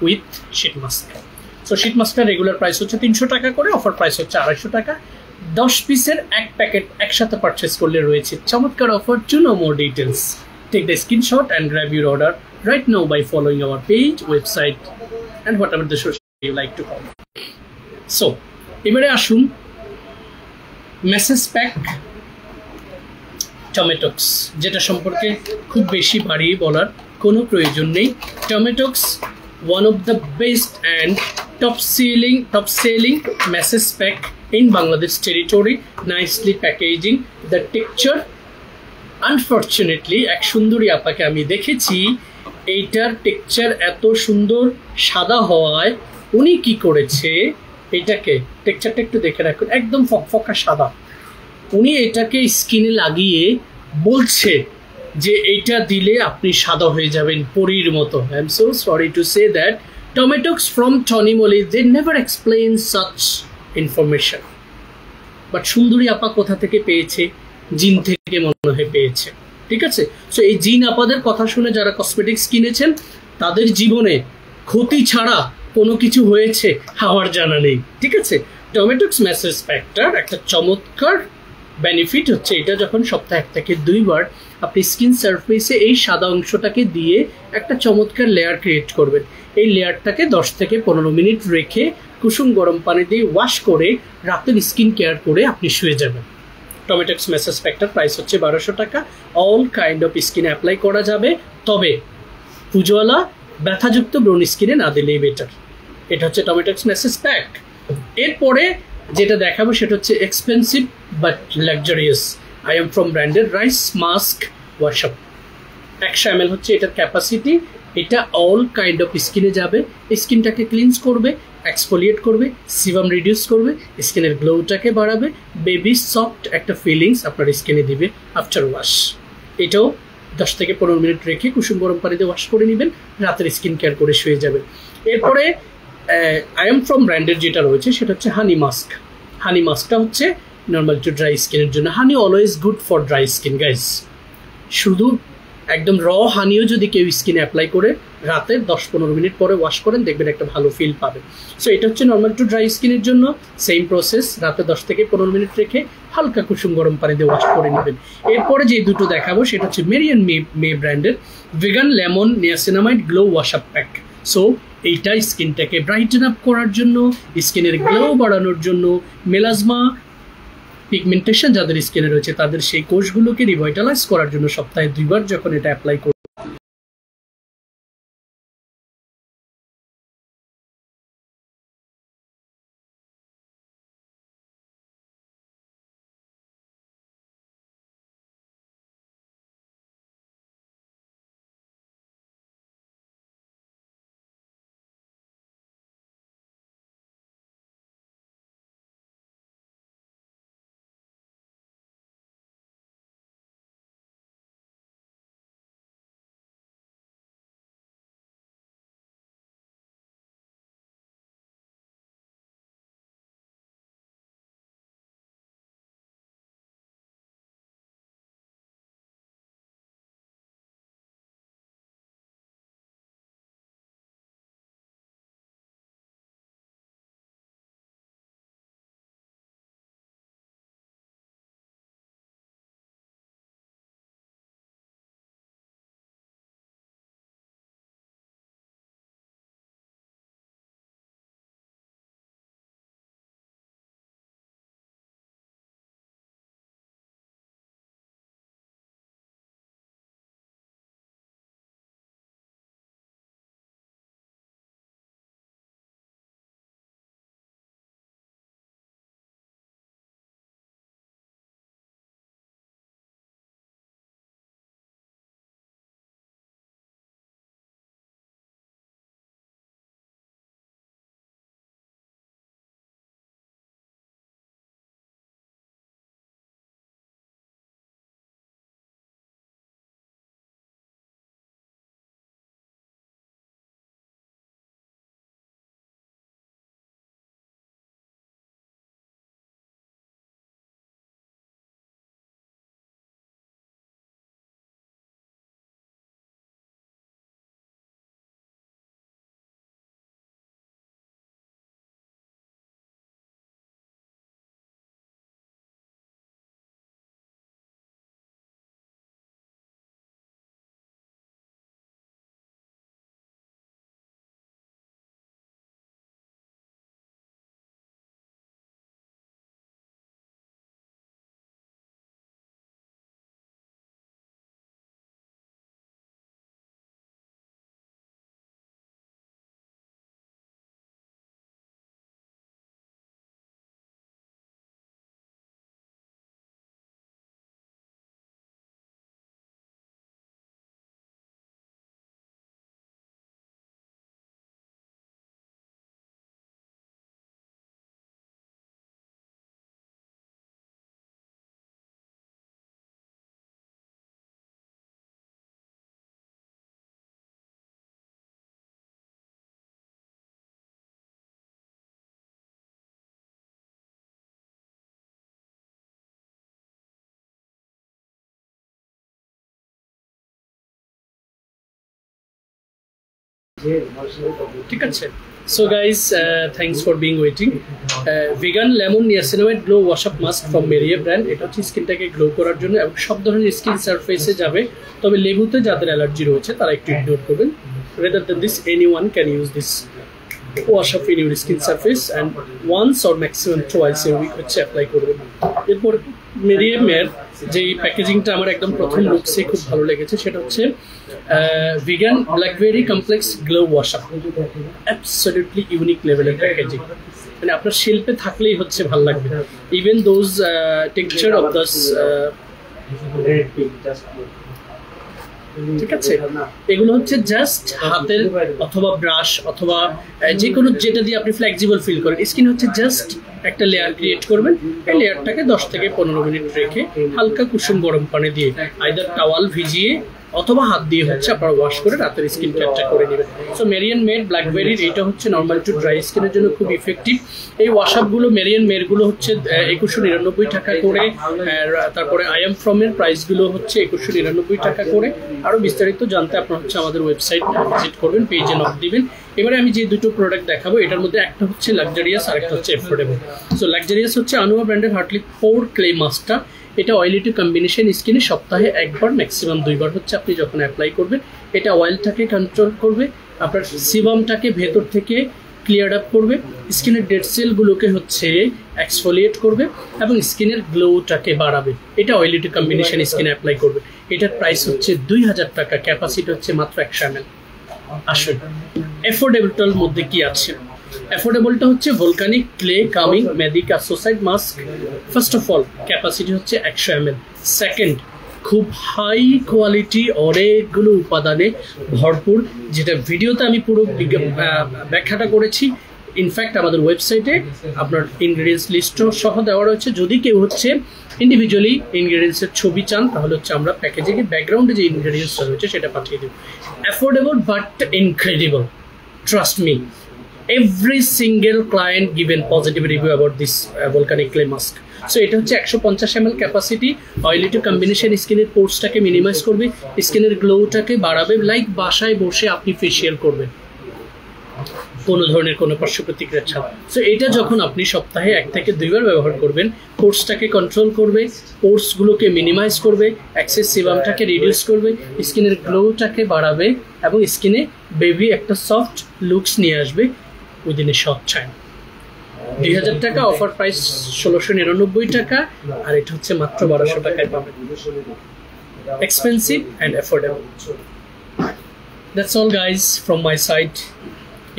with sheet mask. So sheet মাস্কটার রেগুলার প্রাইস হচ্ছে 300 টাকা করে, অফার প্রাইস হচ্ছে 250 টাকা। 10 পিসের 1 প্যাকেট একসাথে পারচেস করলে রয়েছে চমৎকার offer. To know more details, take the screenshot and grab your order right now by following our page, website and whatever the social you like to call. So এবারে আসুন message pack টমেটোক্স, যেটা সম্পর্কে খুব বেশি বাড়িয়ে বলার কোনো প্রয়োজন নেই। টমেটোক্স one of the best and top selling message pack in Bangladesh territory, nicely packaging, the texture unfortunately এক সুন্দরী আপাকে আমি দেখেছি এইটার টেক্সচার এত সুন্দর সাদা হওয়ায় উনি কি করেছে, এটাকে টেক্সচারটা একটু দেখে রাখুন, একদম ফকফকা সাদা। উনি এটাকে স্কিনে লাগিয়ে বলছে যে এইটা দিলে আপনি সাদা হয়ে যাবেন পরীর মতো। I am so sorry to say that Tomatox from Tony Moly they never explain such information. But সুন্দরী আপা কোথা থেকে পেয়েছে? জিন থেকে মনে হয় পেয়েছে। ঠিক আছে, সো এই জিন আপাদের কথা শুনে যারা কসমেটিক্স কিনেছেন তাদের জীবনে ক্ষতি ছাড়া কোনো কিছু হয়েছে আমার জানা নেই। ঠিক আছে, টমেটোক্স ম্যাসেজ স্পেক্টার একটা চমৎকার বেনিফিট হচ্ছে এটা, যখন সপ্তাহে 1 থেকে 2 বার আপনি স্কিন সারফেসে এই সাদা অংশটাকে দিয়ে একটা চমৎকার লেয়ার ক্রিয়েট করবেন। এই লেয়ারটাকে 10 থেকে 15 মিনিট রেখে কুসুম গরম পানি দিয়ে ওয়াশ করে রাতের স্কিন কেয়ার করে আপনি শুয়ে যাবেন। টমেটোক্স ম্যাসেজ স্পেক্টার প্রাইস হচ্ছে 1200 টাকা। অল কাইন্ড অফ স্কিনে অ্যাপ্লাই করা যাবে, তবে পুজোওয়ালা ব্যথাযুক্ত ব্রোন স্কিনে না দিলেই বেটার। এটা হচ্ছে টমেটোক্স ম্যাসেজ প্যাক। এরপরে যেটা দেখাবো সেটা হচ্ছে expensive but luxurious I am from ব্র্যান্ডের রাইস মাস্ক ওয়াশআপ। 100 ml হচ্ছে এটার ক্যাপাসিটি। এটা অল কাইন্ড অফ স্কিনে যাবে, স্কিনটাকে ক্লিনস করবে, এক্সফোলিয়েট করবে, সিবাম রিডিউস করবে, স্কিনের গ্লোটাকে বাড়াবে, বেবি সফট একটা ফিলিংস আপনার স্কিনে দিবে আফটার ওয়াশ। এটাও 10 থেকে 15 মিনিট রেখে কুসুম গরম পানিতে ওয়াশ করে নেবেন, রাতের স্কিন কেয়ার করে শুয়ে যাবেন। এরপরে আই এম ফ্রম ব্র্যান্ডের যেটা রয়েছে সেটা হচ্ছে হানি মাস্ক। হানি মাস্কটা হচ্ছে নর্মাল টু ড্রাই স্কিনের জন্য। Honey always good for dry skin guys. শুধু একদম র হানিও যদি কেউ স্কিনে অ্যাপ্লাই করে রাতে 10-15 মিনিট পরে ওয়াশ করেন, দেখবেন একটা ভালো ফিল পাবে। সো এটা হচ্ছে নর্মাল টু ড্রাই স্কিনের জন্য, সেম প্রসেস, রাতে 10 থেকে 15 মিনিট রেখে হালকা কুসুম গরম পানি দিয়ে ওয়াশ করে নেবেন। এরপরে যে দুটো দেখাবো সেটা হচ্ছে মেরিয়ান মে ব্র্যান্ডের vegan lemon niacinamide glow wash up pack. So এইটা স্কিনটাকে ব্রাইটেন আপ করার জন্য, স্কিনের গ্লো বাড়ানোর জন্য, মেলাজমা পিগমেন্টেশন যাদের স্কিনে রয়েছে তাদের সেই কোষগুলোকে রিভাইটালাইজ করার জন্য সপ্তাহে 2 বার যখন এটা অ্যাপ্লাই ঠিক আছে। So guys, thanks for being waiting. Vegan lemon niacinamide glow wash up mask from Meria brand. এটা হচ্ছে স্কিনটাকে গ্লো করার জন্য এবং সব ধরনের স্কিন সারফেসে যাবে, তবে লেবুতে যাদের অ্যালার্জি রয়েছে তারা একটু ইগনোর করবেন। Rather than this, anyone can use this wash up in your skin surface and once or maximum twice a week হচ্ছে অ্যাপ্লাই করবেন। এরপর মেরিয়ামের যে প্যাকেজিংটা আমার একদম প্রথম লুকসে খুব ভালো লেগেছে, সেটা হচ্ছে vegan blackberry complex glow wash up, absolutely unique লেভেলের প্যাকেজিং, মানে আপনার শিল্পে থাকলেই হচ্ছে ভালো লাগবে। ইভেন দোজ টেক্সচার অফ দস, ঠিক আছে, এগুলো হচ্ছে জাস্ট হাতের অথবা ব্রাশ অথবা যে কোনো যেটা দিয়ে আপনি ফ্লেক্সিবল ফিল করেন, স্কিন হচ্ছে জাস্ট একটা লেয়ার ক্রিয়েট করবেন। এই লেয়ারটাকে 10 থেকে 15 মিনিট রেখে হালকা কুসুম গরম পানি দিয়ে আইদার টাওয়াল ভিজিয়ে অথবা হাত দিয়ে হচ্ছে আপনারা ওয়াশ করে রাতের স্কিন কেয়ারটা করে নেবেন। সো মেরিয়ান মেড ব্ল্যাকবেরির এটা হচ্ছে নর্মাল টু ড্রাই স্কিনের জন্য খুব ইফেক্টিভ। এই ওয়াশআপগুলো মেরিয়ান মেডগুলো হচ্ছে 2199 টাকা করে, তারপরে আই এম ফ্রমের প্রাইসগুলো হচ্ছে 2199 টাকা করে। আরও বিস্তারিত জানতে আপনারা হচ্ছে আমাদের ওয়েবসাইট ভিজিট করবেন, পেজে নক দিবেন। এবারে আমি যে দুটো প্রোডাক্ট দেখাবো, এটার মধ্যে একটা হচ্ছে লাক্সারিয়াস আর একটা হচ্ছে এফোর্ডেবল। সো লাক্সারিয়াস হচ্ছে আনুয়া ব্র্যান্ডের হার্টলি 4 ক্লে মাস্কটা। এটা অয়েলি টু কম্বিনেশন স্কিনে সপ্তাহে একবার ম্যাক্সিমাম 2বার হচ্ছে আপনি যখন অ্যাপ্লাই করবেন, এটা অয়েলটাকে কন্ট্রোল করবে, আপনার সিবামটাকে ভেতর থেকে ক্লিয়ার আপ করবে, স্কিনের ডেড সেলগুলোকে হচ্ছে এক্সফোলিয়েট করবে এবং স্কিনের গ্লোটাকে বাড়াবে। এটা অয়েলি টু কম্বিনেশন স্কিনে অ্যাপ্লাই করবে। এটার প্রাইস হচ্ছে 2000 টাকা, ক্যাপাসিটি হচ্ছে মাত্র 100 ml। আসুন অ্যাফোর্ডেবলটার মধ্যে কি আছে। অ্যাফোর্ডেবলটা হচ্ছে volcanic clay calming medic associated mask. First of all capacity হচ্ছে 100 ml। সেকেন্ড, খুব হাই কোয়ালিটি অনেকগুলো উপাদানে ভরপুর, যেটা ভিডিওতে আমি পুরো ব্যাখ্যাটা করেছি। ইনফ্যাক্ট আমাদের ওয়েবসাইটে আপনার ইনগ্রেডিয়েন্টস লিস্টও সহ দেওয়া রয়েছে। যদি কেউ হচ্ছে ইন্ডিভিজুয়ালি ইনগ্রেডিয়েন্টসের ছবি চান, তাহলে হচ্ছে আমরা প্যাকেজিংয়ে ব্যাকগ্রাউন্ডে যে ইনগ্রেডিয়েন্টসটা রয়েছে সেটা পাঠিয়ে দেব। Affordable but incredible, trust me. Every single client given positive review about this volcanic clay mask. So এটা হচ্ছে 150 ml capacity, oily two combination স্কিনের পোর্সটাকে মিনিমাইজ করবে, স্কিনের গ্লোটাকে বাড়াবে, লাইক বাসায় বসে আপনি ফেসিয়াল করবেন কোনো ধরনের কোনো পার্শ্ব প্রতিক্রিয়া ছাড়া। সো এটা যখন আপনি সপ্তাহে 1 থেকে 2বার ব্যবহার করবেন, পোর্সটাকে কন্ট্রোল করবে, পোর্সগুলোকে মিনিমাইজ করবে, এক্সেস সিবামটাকে রিডিউস করবে, স্কিনের গ্লোটাকে বাড়াবে এবং স্কিনে বেবি একটা সফট লুকস নিয়ে আসবে উইদিন এ শর্ট টাইম। 2000 টাকা, অফার প্রাইস 1699 টাকা, আর এটা হচ্ছে মাত্র 1200 টাকায় পাবেন। Expensive and affordable. That's all guys from my side.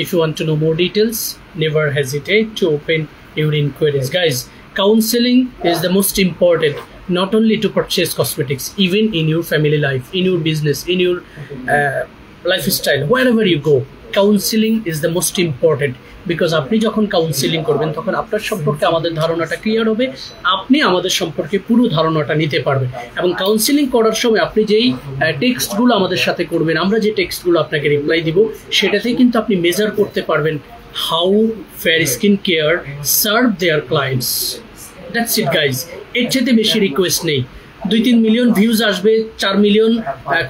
If you want to know more details, never hesitate to open your inquiries. Guys, counseling is the most important, not only to purchase cosmetics, even in your family life, in your business, in your lifestyle, wherever you go. Counselling is the most important, because আপনি যখন counselling করবেন তখন আপনার সম্পর্কে আমাদের ধারণাটা clear হবে, আপনি আমাদের সম্পর্কে পুরো ধারণাটা নিতে পারবেন। এবং কাউন্সিলিং করার সময় আপনি যেই টেক্সটগুলো আমাদের সাথে করবেন, আমরা যে টেক্সটগুলো আপনাকে রিপ্লাই দিব, সেটাতেই কিন্তু আপনি মেজার করতে পারবেন how fair skin care serve their clients. That's it guys, এর চেয়ে বেশি রিকোয়েস্ট নেই। 2-3 মিলিয়ন ভিউজ আসবে, 4 মিলিয়ন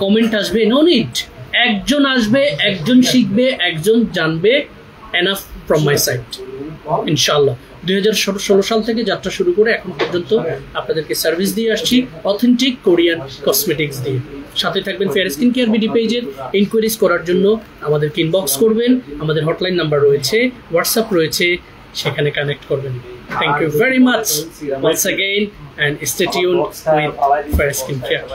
কমেন্ট আসবে, নো নিড। একজন আসবে, একজন শিখবে, একজন জানবে, এনাফ ফ্রম মাই সাইড ইনশাআল্লাহ। 2016 সাল থেকে যাত্রা শুরু করে এখন পর্যন্ত আপনাদেরকে সার্ভিস দিয়ে আসছি অথেন্টিক কোরিয়ান কসমেটিক্স দিয়ে। সাথে থাকবেন ফেয়ার স্কিন কেয়ার বিডি পেজের। ইনকোয়ারিজ করার জন্য আমাদেরকে ইনবক্স করবেন, আমাদের হটলাইন নাম্বার রয়েছে, হোয়াটসঅ্যাপ রয়েছে, সেখানে কানেক্ট করবেন। Thank you very much once again and stay tuned with Fair Skin Care.